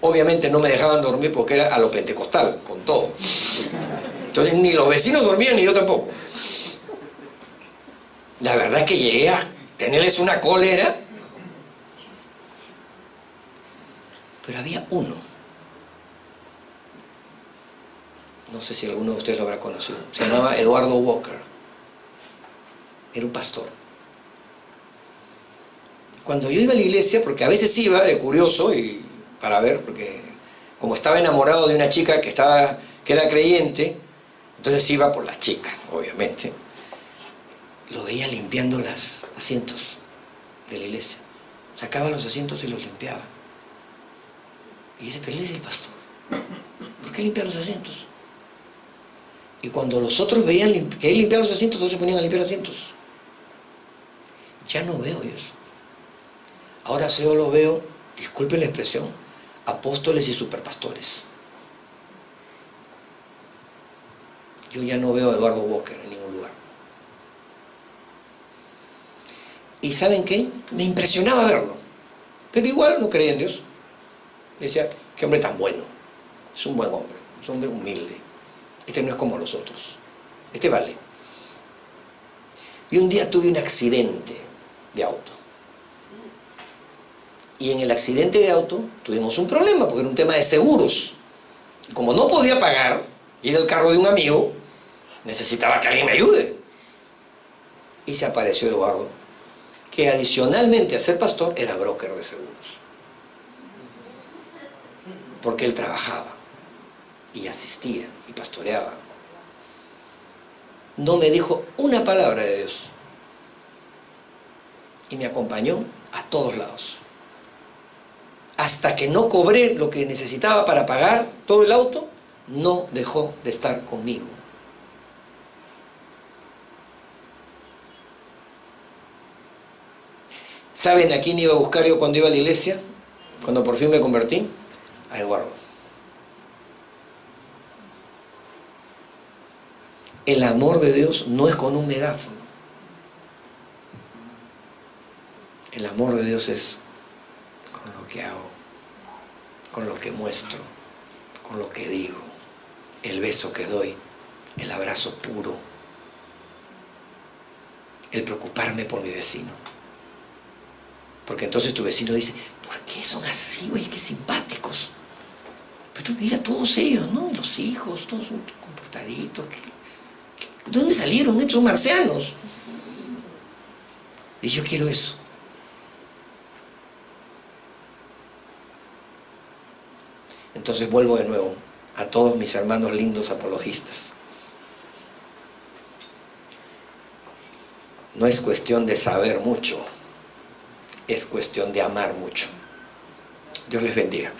Obviamente no me dejaban dormir porque era a lo pentecostal, con todo. Entonces ni los vecinos dormían ni yo tampoco. La verdad es que llegué a tenerles una cólera. Pero había uno. No sé si alguno de ustedes lo habrá conocido. Se llamaba Eduardo Walker. Era un pastor. Cuando yo iba a la iglesia, porque a veces iba de curioso y para ver, porque como estaba enamorado de una chica que era creyente, entonces iba por las chicas, obviamente. Lo veía limpiando los asientos de la iglesia. Sacaba los asientos y los limpiaba. Y dice, pero él es el pastor. ¿Por qué limpia los asientos? Y cuando los otros veían que él limpiaba los asientos, todos se ponían a limpiar asientos. Ya no veo eso. Ahora yo lo veo, disculpen la expresión, apóstoles y superpastores. Yo ya no veo a Eduardo Walker en ningún lugar. ¿Y saben qué? Me impresionaba verlo. Pero igual no creía en Dios. Decía, qué hombre tan bueno. Es un buen hombre, es un hombre humilde. Este no es como los otros. Este vale. Y un día tuve un accidente de auto. Y en el accidente de auto tuvimos un problema, porque era un tema de seguros. Y como no podía pagar, ir al carro de un amigo, necesitaba que alguien me ayude. Y se apareció Eduardo, que adicionalmente a ser pastor, era broker de seguros. Porque él trabajaba, y asistía, y pastoreaba. No me dijo una palabra de Dios. Y me acompañó a todos lados. Hasta que no cobré lo que necesitaba para pagar todo el auto, no dejó de estar conmigo. ¿Saben a quién iba a buscar yo cuando iba a la iglesia? Cuando por fin me convertí, a Eduardo. El amor de Dios no es con un megáfono. El amor de Dios es con lo que hago, con lo que muestro, con lo que digo, el beso que doy, el abrazo puro, el preocuparme por mi vecino. Porque entonces tu vecino dice, ¿por qué son así, güey? Qué simpáticos. Pero tú mira a todos ellos, ¿no? Los hijos, todos son comportaditos. ¿De dónde salieron? Estos son marcianos. Y yo quiero eso. Entonces vuelvo de nuevo a todos mis hermanos lindos apologistas. No es cuestión de saber mucho, es cuestión de amar mucho. Dios les bendiga.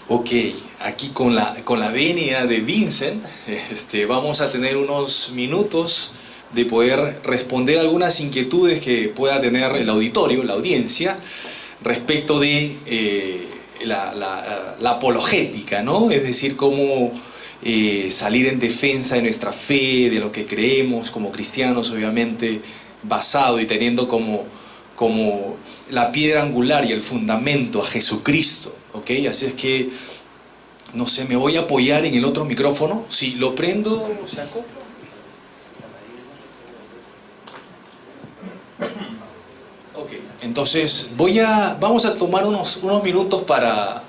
Ok, aquí con la venia de Vincent, vamos a tener unos minutos de poder responder algunas inquietudes que pueda tener el auditorio, la audiencia, respecto de la apologética, ¿no? Es decir, cómo salir en defensa de nuestra fe, de lo que creemos como cristianos, obviamente, basado y teniendo como la piedra angular y el fundamento a Jesucristo, ¿ok? Así es que, no sé, me voy a apoyar en el otro micrófono. Si lo prendo, ¿se acopla? Ok, entonces vamos a tomar unos minutos para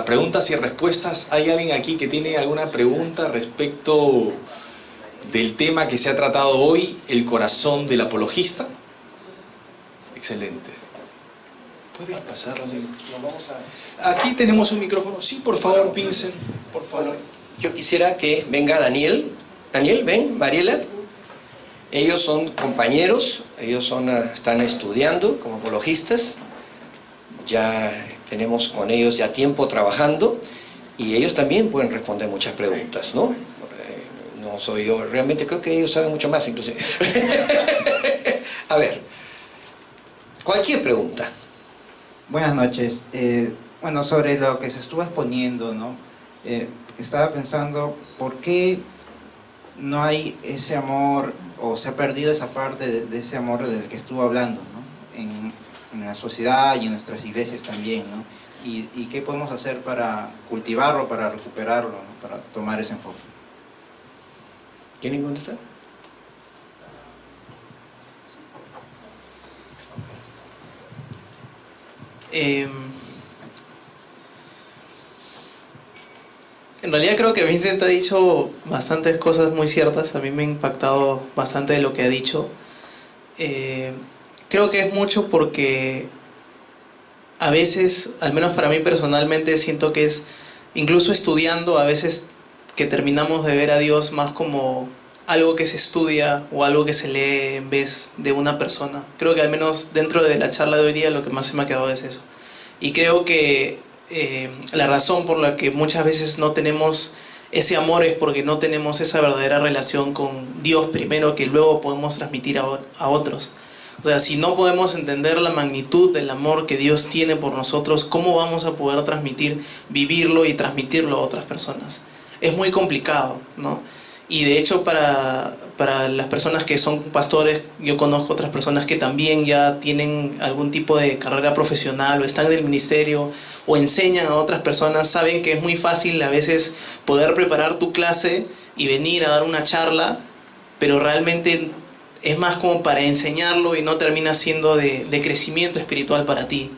preguntas y respuestas. ¿Hay alguien aquí que tiene alguna pregunta respecto del tema que se ha tratado hoy, el corazón del apologista? Excelente. ¿Puedes pasarlo? Aquí tenemos un micrófono. Sí, por favor, Vincent, por favor. Yo quisiera que venga Daniel. Daniel, ven, Mariela. Ellos son compañeros, ellos están estudiando como apologistas. Ya tenemos con ellos ya tiempo trabajando y ellos también pueden responder muchas preguntas, ¿no? No soy yo, realmente creo que ellos saben mucho más, inclusive. A ver, cualquier pregunta. Buenas noches. Bueno, sobre lo que se estuvo exponiendo, ¿no? Estaba pensando, ¿por qué no hay ese amor, o se ha perdido esa parte de ese amor del que estuvo hablando, ¿no? En la sociedad y en nuestras iglesias también, ¿no? ¿Y qué podemos hacer para cultivarlo, para recuperarlo, ¿no? Para tomar ese enfoque? ¿Quieren contestar? En realidad creo que Vincent ha dicho bastantes cosas muy ciertas. A mí me ha impactado bastante de lo que ha dicho. Creo que es mucho porque a veces, al menos para mí personalmente, siento que es, incluso estudiando, a veces que terminamos de ver a Dios más como algo que se estudia o algo que se lee en vez de una persona. Creo que al menos dentro de la charla de hoy día lo que más se me ha quedado es eso. Y creo que la razón por la que muchas veces no tenemos ese amor es porque no tenemos esa verdadera relación con Dios primero, que luego podemos transmitir a otros. O sea, si no podemos entender la magnitud del amor que Dios tiene por nosotros, ¿cómo vamos a poder transmitir, vivirlo y transmitirlo a otras personas? Es muy complicado, ¿no? Y de hecho para las personas que son pastores, yo conozco otras personas que también ya tienen algún tipo de carrera profesional o están en el ministerio o enseñan a otras personas, saben que es muy fácil a veces poder preparar tu clase y venir a dar una charla, pero realmente es más como para enseñarlo y no termina siendo de crecimiento espiritual para ti.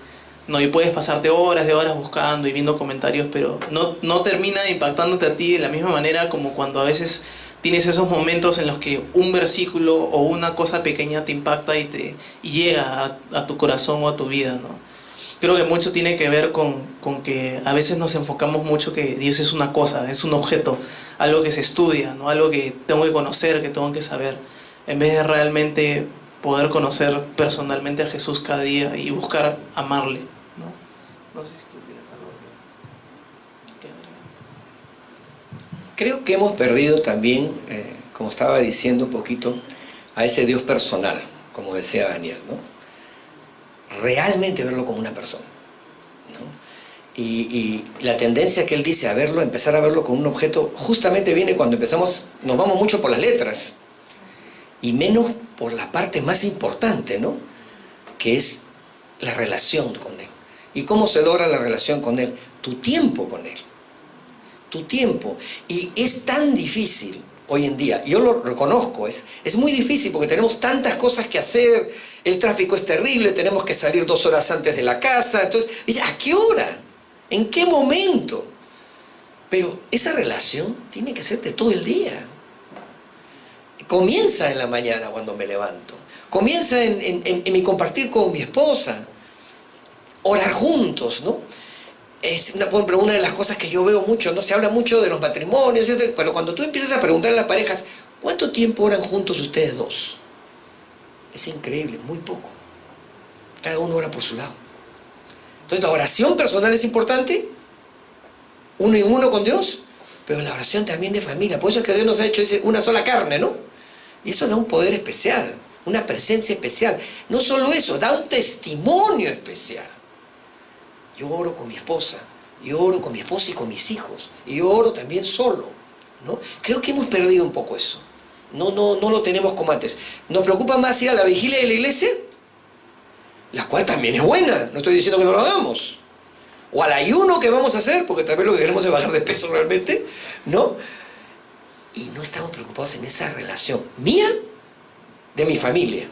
No, y puedes pasarte horas de horas buscando y viendo comentarios, pero no termina impactándote a ti de la misma manera como cuando a veces tienes esos momentos en los que un versículo o una cosa pequeña te impacta y llega a tu corazón o a tu vida, ¿no? Creo que mucho tiene que ver con que a veces nos enfocamos mucho que Dios es una cosa, es un objeto, algo que se estudia, ¿no? Algo que tengo que conocer, que tengo que saber, en vez de realmente poder conocer personalmente a Jesús cada día y buscar amarle, ¿no? No sé si tú tienes algo que agregar. Creo que hemos perdido también, como estaba diciendo un poquito, a ese Dios personal, como decía Daniel, ¿no? Realmente verlo como una persona, ¿no? Y la tendencia que él dice a verlo, empezar a verlo como un objeto, justamente viene cuando empezamos, nos vamos mucho por las letras y menos por la parte más importante, ¿no? Que es la relación con él. ¿Y cómo se logra la relación con él? Tu tiempo con él. Tu tiempo. Y es tan difícil hoy en día, yo lo reconozco, es muy difícil porque tenemos tantas cosas que hacer, el tráfico es terrible, tenemos que salir 2 horas antes de la casa, entonces, ¿a qué hora? ¿En qué momento? Pero esa relación tiene que ser de todo el día. Comienza en la mañana cuando me levanto, comienza en mi compartir con mi esposa, orar juntos, ¿no? Es una de las cosas que yo veo mucho, ¿no? Se habla mucho de los matrimonios, pero cuando tú empiezas a preguntar a las parejas, ¿cuánto tiempo oran juntos ustedes dos? Es increíble, muy poco. Cada uno ora por su lado. Entonces la oración personal es importante, uno y uno con Dios, pero la oración también de familia. Por eso es que Dios nos ha hecho una sola carne, ¿no? Y eso da un poder especial, una presencia especial. No solo eso, da un testimonio especial. Yo oro con mi esposa, yo oro con mi esposa y con mis hijos, y yo oro también solo, ¿no? Creo que hemos perdido un poco eso. No lo tenemos como antes. Nos preocupa más ir a la vigilia de la iglesia, la cual también es buena, no estoy diciendo que no lo hagamos. O al ayuno que vamos a hacer, porque también lo que queremos es bajar de peso realmente, ¿no? Y no estamos preocupados en esa relación mía, de mi familia,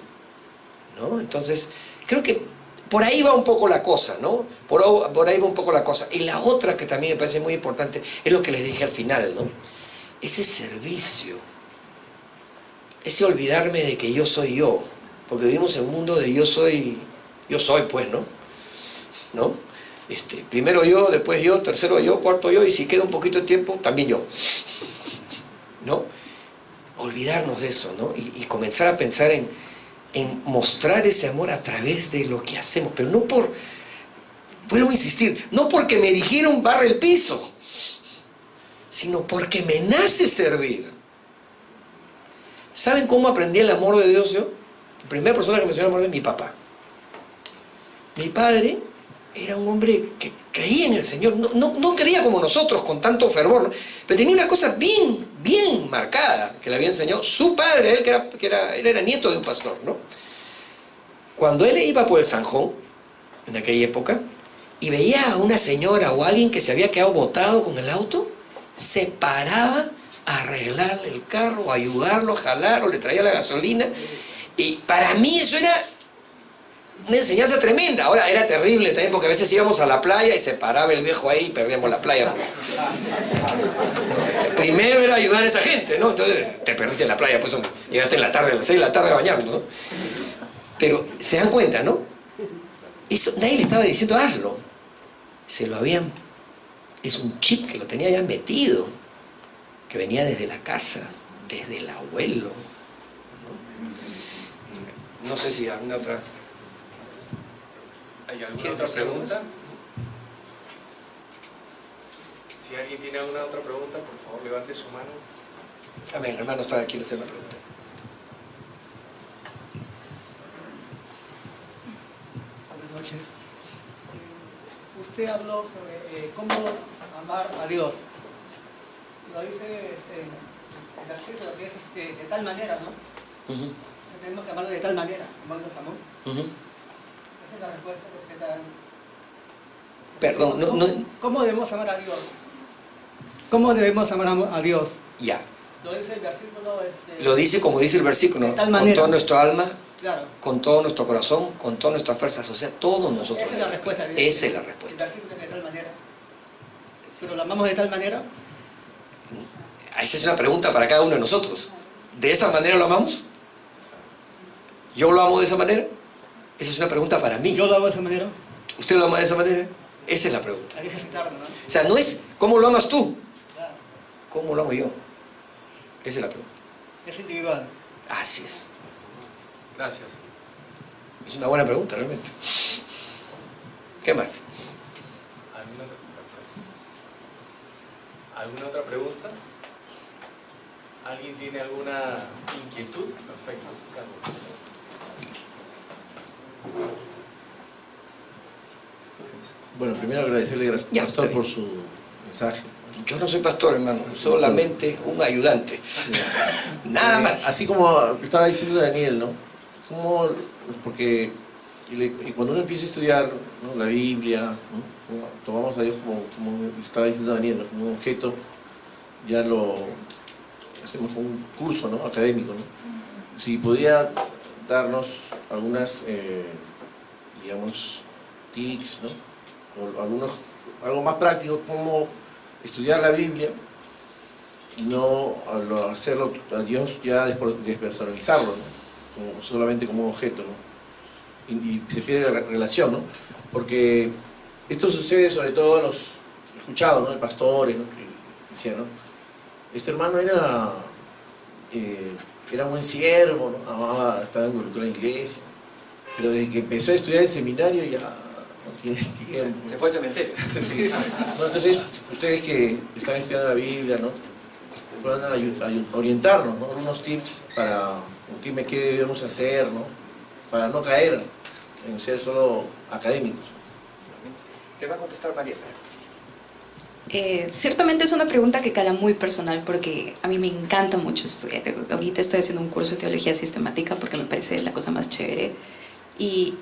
¿no? Entonces, creo que por ahí va un poco la cosa, ¿no? Por ahí va un poco la cosa. Y la otra que también me parece muy importante es lo que les dije al final, ¿no? Ese servicio, ese olvidarme de que yo soy yo, porque vivimos en un mundo de yo soy pues, ¿no? Primero yo, después yo, tercero yo, cuarto yo, y si queda un poquito de tiempo, también yo, ¿no? Olvidarnos de eso, ¿no? Y comenzar a pensar en mostrar ese amor a través de lo que hacemos, pero no vuelvo a insistir, no porque me dijeron barre el piso, sino porque me nace servir. ¿Saben cómo aprendí el amor de Dios yo? La primera persona que me enseñó el amor de mi papá. Mi padre era un hombre que creía en el Señor, no creía como nosotros con tanto fervor, ¿no? Pero tenía una cosa bien marcada que le había enseñado su padre, él él era nieto de un pastor, ¿no? Cuando él iba por el Zanjón, en aquella época, y veía a una señora o a alguien que se había quedado botado con el auto, se paraba a arreglarle el carro, a ayudarlo, a jalar, o le traía la gasolina, y para mí eso era una enseñanza tremenda. Ahora era terrible también porque a veces íbamos a la playa y se paraba el viejo ahí y perdíamos la playa. Primero era ayudar a esa gente, ¿no? Entonces te perdiste en la playa, pues llegaste en la tarde, a las 6 de la tarde bañando, ¿no? Pero se dan cuenta, ¿no? Eso nadie le estaba diciendo hazlo. Es un chip que lo tenía ya metido, que venía desde la casa, desde el abuelo, ¿no? No sé si alguna otra. ¿Hay alguna otra pregunta? Si alguien tiene alguna otra pregunta, por favor levante su mano. A ver, el hermano está aquí, le hace una pregunta. Buenas noches. Usted habló sobre cómo amar a Dios. Lo dice en el versículo que es de tal manera, ¿no? Tenemos que amarlo de tal manera, amarlo de amor. Esa es la respuesta que usted da. Perdón, ¿Cómo debemos amar a Dios? ¿Cómo debemos amar a Dios? Ya. Lo dice el versículo. Lo dice como dice el versículo, de tal con manera. toda nuestra alma, Claro. con todo nuestro corazón, con todas nuestras fuerzas, o sea, todos nosotros. Esa es la respuesta. Esa es la respuesta. El versículo es de tal manera. Pero lo amamos de tal manera. Esa es una pregunta para cada uno de nosotros. ¿De esa manera lo amamos? ¿Yo lo amo de esa manera? Esa es una pregunta para mí. Yo lo hago de esa manera. ¿Usted lo ama de esa manera? Esa es la pregunta. Hay que ejercitarlo, ¿no? O sea, no es ¿cómo lo amas tú? Claro. ¿Cómo lo amo yo? Esa es la pregunta. Es individual. Así es. Gracias. Es una buena pregunta, realmente. ¿Qué más? ¿Alguna otra pregunta? ¿Alguien tiene alguna inquietud? Perfecto, Carlos. Bueno, primero agradecerle al Ya, pastor está bien. por su mensaje. Yo no soy pastor, hermano, solamente un ayudante. Nada más. Así como estaba diciendo Daniel, ¿no? Como, porque y cuando uno empieza a estudiar, ¿no?, la Biblia, ¿no?, tomamos a Dios como estaba diciendo Daniel, ¿no?, como un objeto, ya lo hacemos un curso, ¿no?, académico, ¿no? Si podría darnos algunas, digamos, tips, ¿no?, o algo más práctico, como estudiar la Biblia y no hacerlo a Dios ya despersonalizarlo, ¿no?, solamente como un objeto, ¿no?, y se pierde la relación, ¿no? Porque esto sucede sobre todo en los escuchados, ¿no?, de pastores, ¿no?, que decían, ¿no?, este hermano era buen siervo, ¿no?, amaba, estaba involucrado en la iglesia, pero desde que empezó a estudiar el seminario ya no tiene tiempo. Se fue al cementerio. Sí. No, entonces, ustedes que están estudiando la Biblia, ¿no?, puedan orientarnos, ¿no?, unos tips para qué debemos hacer, ¿no?, para no caer en ser solo académicos. Se va a contestar Mariela. Ciertamente es una pregunta que cala muy personal porque a mí me encanta mucho estudiar. Ahorita estoy haciendo un curso de teología sistemática porque me parece la cosa más chévere. Y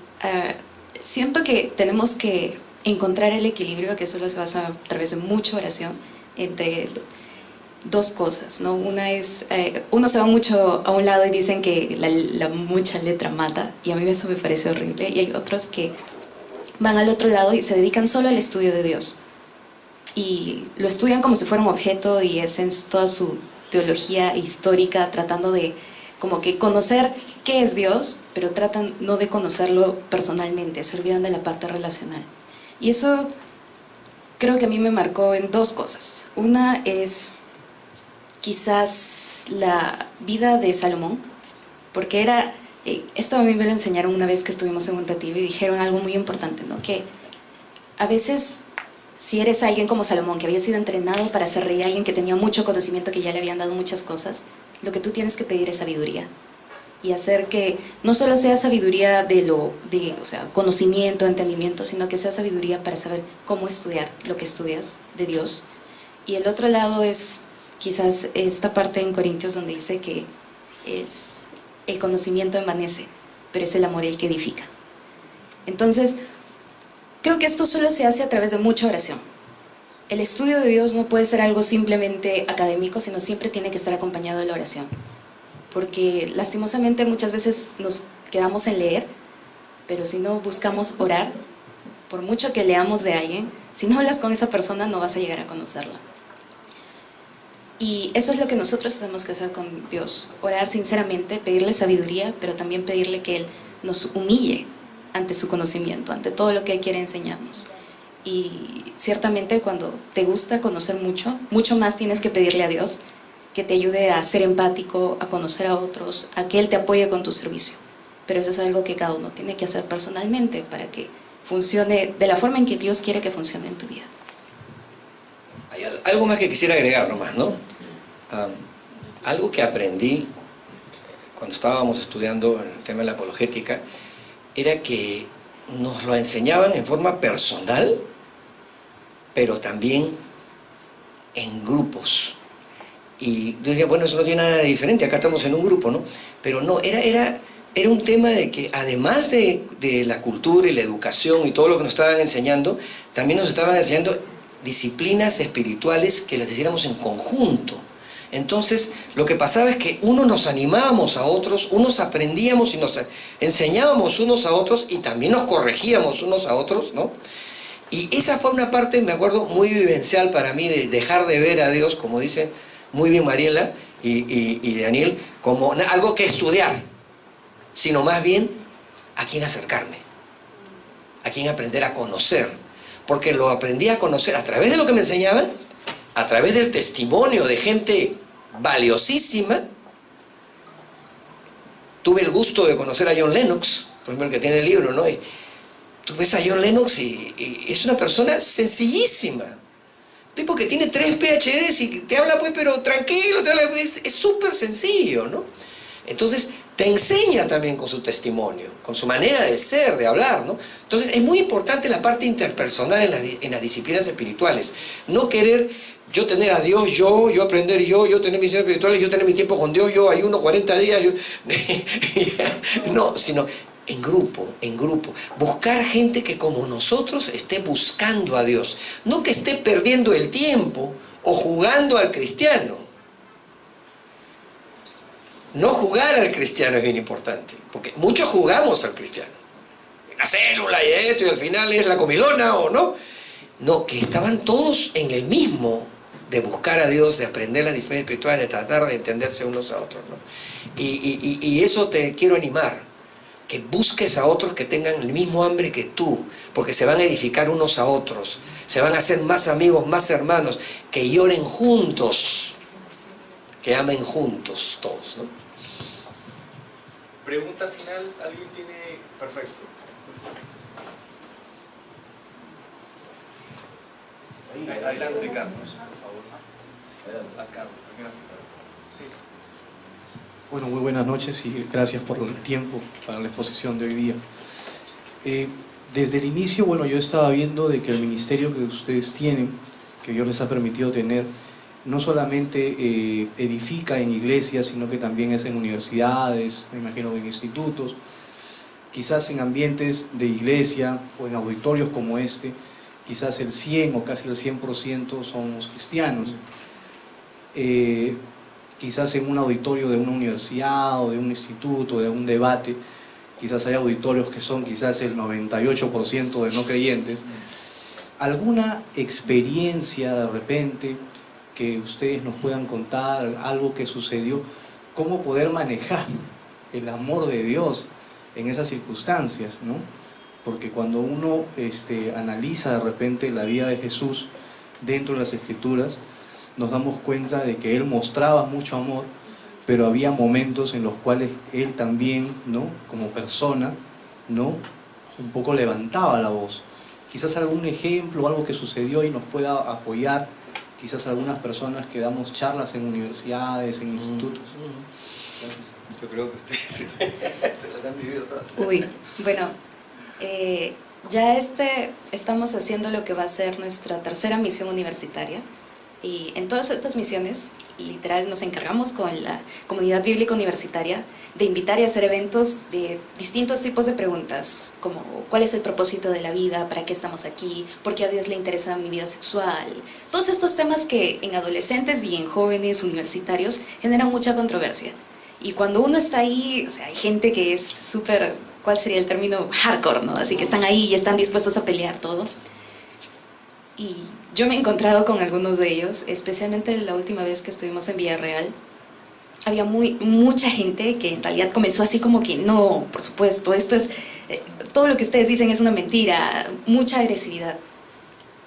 siento que tenemos que encontrar el equilibrio, que solo se basa a través de mucha oración, entre dos cosas, ¿no? Una es, uno se va mucho a un lado y dicen que la mucha letra mata, y a mí eso me parece horrible, y hay otros que van al otro lado y se dedican solo al estudio de Dios, y lo estudian como si fuera un objeto y es en toda su teología histórica, tratando de como que conocer qué es Dios, pero tratan no de conocerlo personalmente, se olvidan de la parte relacional. Y eso creo que a mí me marcó en dos cosas. Una es quizás la vida de Salomón, porque era, esto a mí me lo enseñaron una vez que estuvimos en un retiro y dijeron algo muy importante, ¿no? Que a veces si eres alguien como Salomón, que había sido entrenado para ser rey, alguien que tenía mucho conocimiento, que ya le habían dado muchas cosas, lo que tú tienes que pedir es sabiduría. Y hacer que no solo sea sabiduría o sea, conocimiento, entendimiento, sino que sea sabiduría para saber cómo estudiar lo que estudias de Dios. Y el otro lado es quizás esta parte en Corintios donde dice que el conocimiento envanece, pero es el amor el que edifica. Entonces, creo que esto solo se hace a través de mucha oración. El estudio de Dios no puede ser algo simplemente académico, sino siempre tiene que estar acompañado de la oración. Porque lastimosamente muchas veces nos quedamos en leer, pero si no buscamos orar, por mucho que leamos de alguien, si no hablas con esa persona no vas a llegar a conocerla. Y eso es lo que nosotros tenemos que hacer con Dios, orar sinceramente, pedirle sabiduría, pero también pedirle que Él nos humille ante su conocimiento, ante todo lo que Él quiere enseñarnos. Y ciertamente cuando te gusta conocer mucho, mucho más tienes que pedirle a Dios que te ayude a ser empático, a conocer a otros, a que Él te apoye con tu servicio. Pero eso es algo que cada uno tiene que hacer personalmente para que funcione de la forma en que Dios quiere que funcione en tu vida. Hay algo más que quisiera agregar nomás, ¿no? Algo que aprendí cuando estábamos estudiando el tema de la apologética era que nos lo enseñaban en forma personal, pero también en grupos. Y yo decía, bueno, eso no tiene nada de diferente, acá estamos en un grupo, ¿no? Pero no, era un tema de que además de la cultura y la educación y todo lo que nos estaban enseñando, también nos estaban enseñando disciplinas espirituales que las hiciéramos en conjunto. Entonces, lo que pasaba es que unos nos animábamos a otros, unos aprendíamos y nos enseñábamos unos a otros y también nos corregíamos unos a otros, ¿no? Y esa fue una parte, me acuerdo, muy vivencial para mí, de dejar de ver a Dios, como dice muy bien Mariela y Daniel, como algo que estudiar, sino más bien a quién acercarme, a quién aprender a conocer, porque lo aprendí a conocer a través de lo que me enseñaban, a través del testimonio de gente valiosísima. Tuve el gusto de conocer a John Lennox, por ejemplo, el que tiene el libro, ¿no? Y tú ves a John Lennox y es una persona sencillísima, tipo que tiene 3 PhDs y te habla pues, pero tranquilo, es súper sencillo, ¿no? Entonces, te enseña también con su testimonio, con su manera de ser, de hablar, ¿no? Entonces, es muy importante la parte interpersonal en las disciplinas espirituales. No querer yo tener a Dios, yo aprender yo tener mis espirituales, yo tener mi tiempo con Dios, yo ayuno 40 días, no, sino en grupo, buscar gente que como nosotros esté buscando a Dios, no que esté perdiendo el tiempo o jugando al cristiano. No jugar al cristiano es bien importante, porque muchos jugamos al cristiano, la célula y esto, y al final es la comilona o no. No, que estaban todos en el mismo de buscar a Dios, de aprender las disciplinas espirituales, de tratar de entenderse unos a otros, ¿no? Y eso te quiero animar, que busques a otros que tengan el mismo hambre que tú, porque se van a edificar unos a otros, se van a hacer más amigos, más hermanos, que lloren juntos, que amen juntos todos, ¿no? Pregunta final, ¿alguien tiene? Perfecto. Adelante, Carlos, por favor. A Carlos, Bueno, muy buenas noches y gracias por el tiempo para la exposición de hoy día. Desde el inicio, bueno, yo estaba viendo de que el ministerio que ustedes tienen, que Dios les ha permitido tener, no solamente edifica en iglesias, sino que también es en universidades, me imagino en institutos, quizás en ambientes de iglesia o en auditorios como este, quizás el 100 o casi el 100% somos cristianos. Quizás en un auditorio de una universidad o de un instituto, de un debate, quizás hay auditorios que son quizás el 98% de no creyentes. ¿Alguna experiencia de repente que ustedes nos puedan contar, algo que sucedió, cómo poder manejar el amor de Dios en esas circunstancias, ¿no? Porque cuando uno analiza de repente la vida de Jesús dentro de las Escrituras, nos damos cuenta de que Él mostraba mucho amor, pero había momentos en los cuales Él también, ¿no?, como persona, ¿no?, un poco levantaba la voz. Quizás algún ejemplo, algo que sucedió y nos pueda apoyar, quizás algunas personas que damos charlas en universidades, en institutos. Gracias. Yo creo que ustedes se las han vivido todas. Uy, bueno, ya estamos haciendo lo que va a ser nuestra tercera misión universitaria, y en todas estas misiones, literal, nos encargamos con la comunidad bíblica universitaria de invitar y hacer eventos de distintos tipos de preguntas, como ¿cuál es el propósito de la vida? ¿Para qué estamos aquí? ¿Por qué a Dios le interesa mi vida sexual? Todos estos temas que en adolescentes y en jóvenes universitarios generan mucha controversia. Y cuando uno está ahí, o sea, hay gente que es súper, ¿cuál sería el término? Hardcore, ¿no? Así que están ahí y están dispuestos a pelear todo. Y yo me he encontrado con algunos de ellos, especialmente la última vez que estuvimos en Villarreal. Había mucha gente que en realidad comenzó así como que no, por supuesto, esto es, todo lo que ustedes dicen es una mentira, mucha agresividad.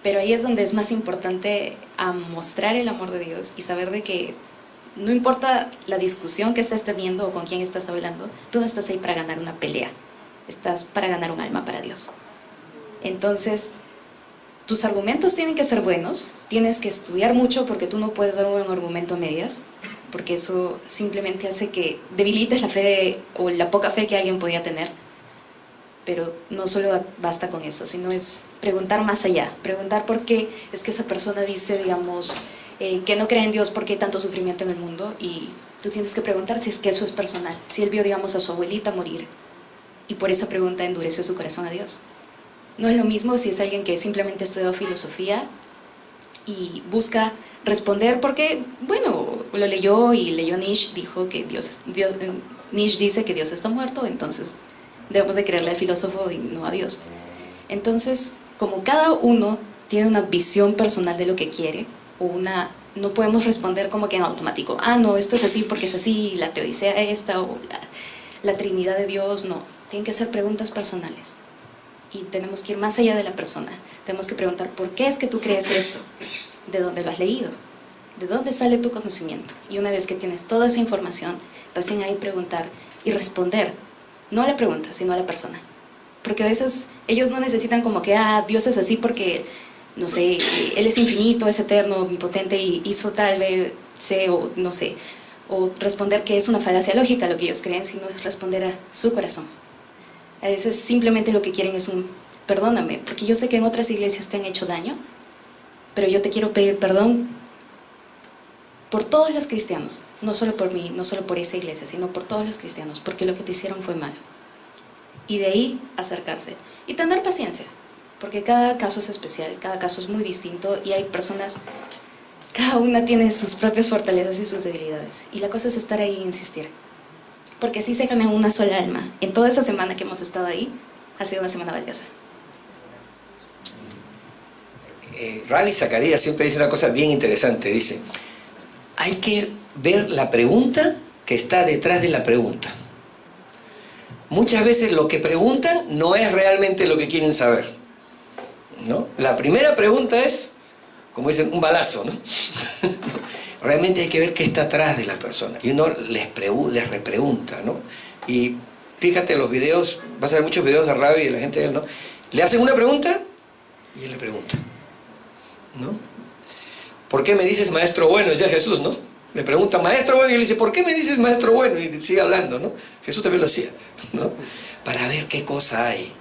Pero ahí es donde es más importante mostrar el amor de Dios y saber de que no importa la discusión que estés teniendo o con quién estás hablando, tú no estás ahí para ganar una pelea, estás para ganar un alma para Dios. Entonces, tus argumentos tienen que ser buenos, tienes que estudiar mucho porque tú no puedes dar un argumento a medias, porque eso simplemente hace que debilites la fe o la poca fe que alguien podía tener. Pero no solo basta con eso, sino es preguntar más allá, preguntar por qué es que esa persona dice, digamos, que no cree en Dios porque hay tanto sufrimiento en el mundo, y tú tienes que preguntar si es que eso es personal, si él vio, digamos, a su abuelita morir y por esa pregunta endureció su corazón a Dios. No es lo mismo si es alguien que simplemente estudió filosofía y busca responder porque, bueno, lo leyó y leyó Nietzsche, dijo que Nietzsche dice que Dios está muerto, entonces debemos de creerle al filósofo y no a Dios. Entonces, como cada uno tiene una visión personal de lo que quiere, no podemos responder como que en automático, no, esto es así porque es así, la teodicea esta o la Trinidad de Dios, no. Tienen que ser preguntas personales. Y tenemos que ir más allá de la persona. Tenemos que preguntar, ¿por qué es que tú crees esto? ¿De dónde lo has leído? ¿De dónde sale tu conocimiento? Y una vez que tienes toda esa información, recién ahí preguntar y responder, no a la pregunta, sino a la persona. Porque a veces ellos no necesitan como que, Dios es así porque no sé, Él es infinito, es eterno, omnipotente y hizo tal vez, o no sé, o responder que es una falacia lógica lo que ellos creen, sino es responder a su corazón. A veces simplemente lo que quieren es un perdóname, porque yo sé que en otras iglesias te han hecho daño, pero yo te quiero pedir perdón por todos los cristianos, no solo por mí, no solo por esa iglesia, sino por todos los cristianos, porque lo que te hicieron fue malo. Y de ahí acercarse y tener paciencia, porque cada caso es especial, cada caso es muy distinto y hay personas, cada una tiene sus propias fortalezas y sus debilidades. Y la cosa es estar ahí e insistir, porque así se gana una sola alma. En toda esa semana que hemos estado ahí, ha sido una semana valiosa. Ravi Zacharias siempre dice una cosa bien interesante, dice, hay que ver la pregunta que está detrás de la pregunta. Muchas veces lo que preguntan no es realmente lo que quieren saber, ¿no? La primera pregunta es, como dicen, un balazo, ¿no? Realmente hay que ver qué está atrás de la persona. Y uno les repregunta, ¿no? Y fíjate los videos, vas a ver muchos videos de Ravi y de la gente de él, ¿no? Le hacen una pregunta y él le pregunta, ¿no? ¿Por qué me dices maestro bueno? Decía Jesús, ¿no? Le pregunta maestro bueno y él dice, ¿por qué me dices maestro bueno? Y sigue hablando, ¿no? Jesús también lo hacía, ¿no? Para ver qué cosa hay.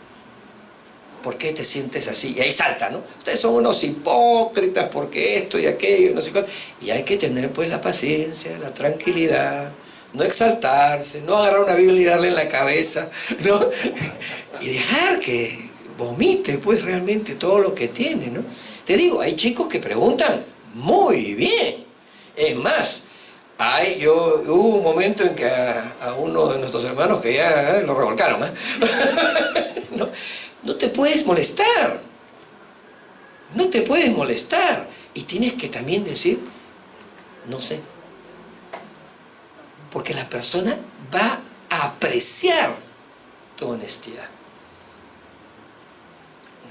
¿Por qué te sientes así? Y ahí salta, ¿no? Ustedes son unos hipócritas porque esto y aquello, no sé cuánto. Y hay que tener pues la paciencia, la tranquilidad, no exaltarse, no agarrar una Biblia y darle en la cabeza, ¿no? Y dejar que vomite pues realmente todo lo que tiene, ¿no? Te digo, hay chicos que preguntan muy bien. Es más, hubo un momento en que a uno de nuestros hermanos que ya lo revolcaron, ¿eh? ¿No? No te puedes molestar. No te puedes molestar. Y tienes que también decir, no sé. Porque la persona va a apreciar tu honestidad.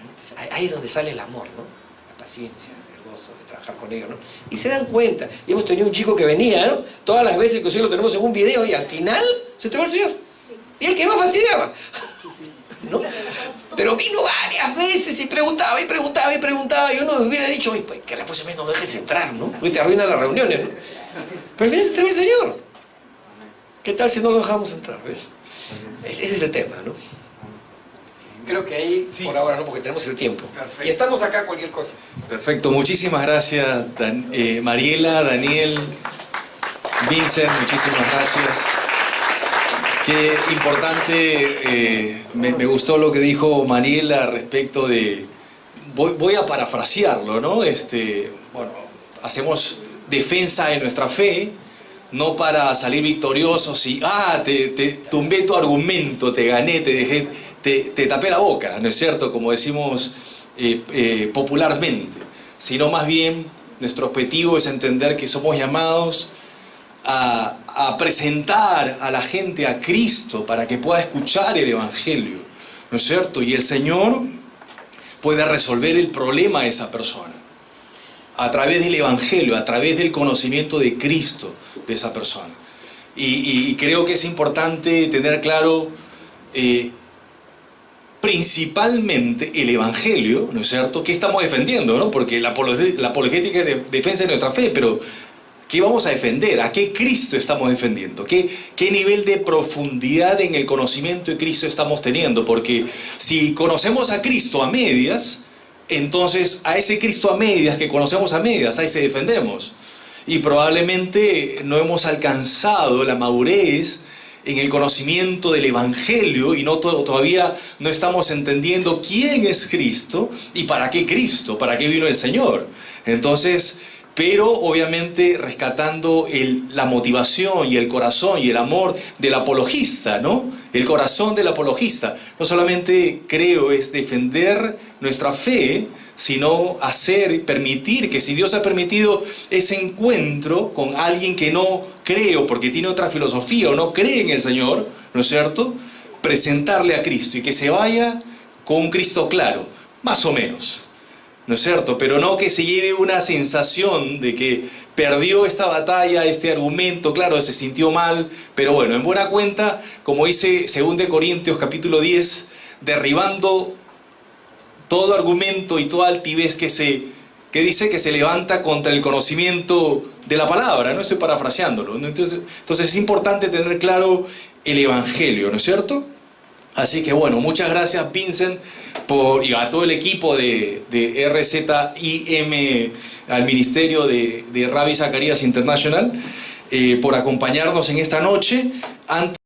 Entonces, ahí es donde sale el amor, ¿no? La paciencia, el gozo de trabajar con ellos, ¿no? Y se dan cuenta. Y hemos tenido un chico que venía, ¿no? Todas las veces, inclusive lo tenemos en un video, y al final se entregó al Señor. Y el que más fastidiaba, ¿no? Pero vino varias veces y preguntaba y preguntaba y preguntaba, y uno me hubiera dicho, oye, pues que la próxima vez no lo dejes entrar, ¿no? Porque te arruinan las reuniones, ¿no? Pero al final se entregó el Señor. ¿Qué tal si no lo dejamos entrar? ¿Ves? Ese es el tema, ¿no? Creo que ahí, sí, por ahora no, porque tenemos el tiempo. Perfecto. Y estamos acá cualquier cosa. Perfecto, muchísimas gracias Mariela, Daniel, Vincent, muchísimas gracias. Qué importante, me gustó lo que dijo Mariela respecto de, voy a parafrasearlo, ¿no? Bueno, hacemos defensa de nuestra fe, no para salir victoriosos y, te tumbé tu argumento, te gané, te dejé, te tapé la boca, ¿no es cierto? Como decimos popularmente, sino más bien nuestro objetivo es entender que somos llamados a presentar a la gente a Cristo para que pueda escuchar el Evangelio, ¿no es cierto? Y el Señor puede resolver el problema de esa persona a través del Evangelio, a través del conocimiento de Cristo de esa persona. Y creo que es importante tener claro principalmente el Evangelio, ¿no es cierto? ¿Qué estamos defendiendo, no? Porque la apologética es defensa de nuestra fe, pero ¿qué vamos a defender? ¿A qué Cristo estamos defendiendo? ¿Qué nivel de profundidad en el conocimiento de Cristo estamos teniendo? Porque si conocemos a Cristo a medias, entonces a ese Cristo a medias que conocemos a medias, ahí se defendemos. Y probablemente no hemos alcanzado la madurez en el conocimiento del Evangelio y todavía no estamos entendiendo quién es Cristo y para qué Cristo, para qué vino el Señor. Entonces, pero obviamente rescatando la motivación y el corazón y el amor del apologista, ¿no? El corazón del apologista. No solamente creo es defender nuestra fe, sino permitir que si Dios ha permitido ese encuentro con alguien que no cree o porque tiene otra filosofía o no cree en el Señor, ¿no es cierto? Presentarle a Cristo y que se vaya con un Cristo claro, más o menos, ¿no es cierto? Pero no que se lleve una sensación de que perdió esta batalla, este argumento, claro, se sintió mal, pero bueno, en buena cuenta, como dice 2 Corintios capítulo 10, derribando todo argumento y toda altivez que dice que se levanta contra el conocimiento de la palabra, ¿no? Estoy parafraseándolo, ¿no? Entonces es importante tener claro el Evangelio, ¿no es cierto? Así que bueno, muchas gracias Vincent y a todo el equipo de RZIM, al Ministerio de Ravi Zacharias International, por acompañarnos en esta noche. Antes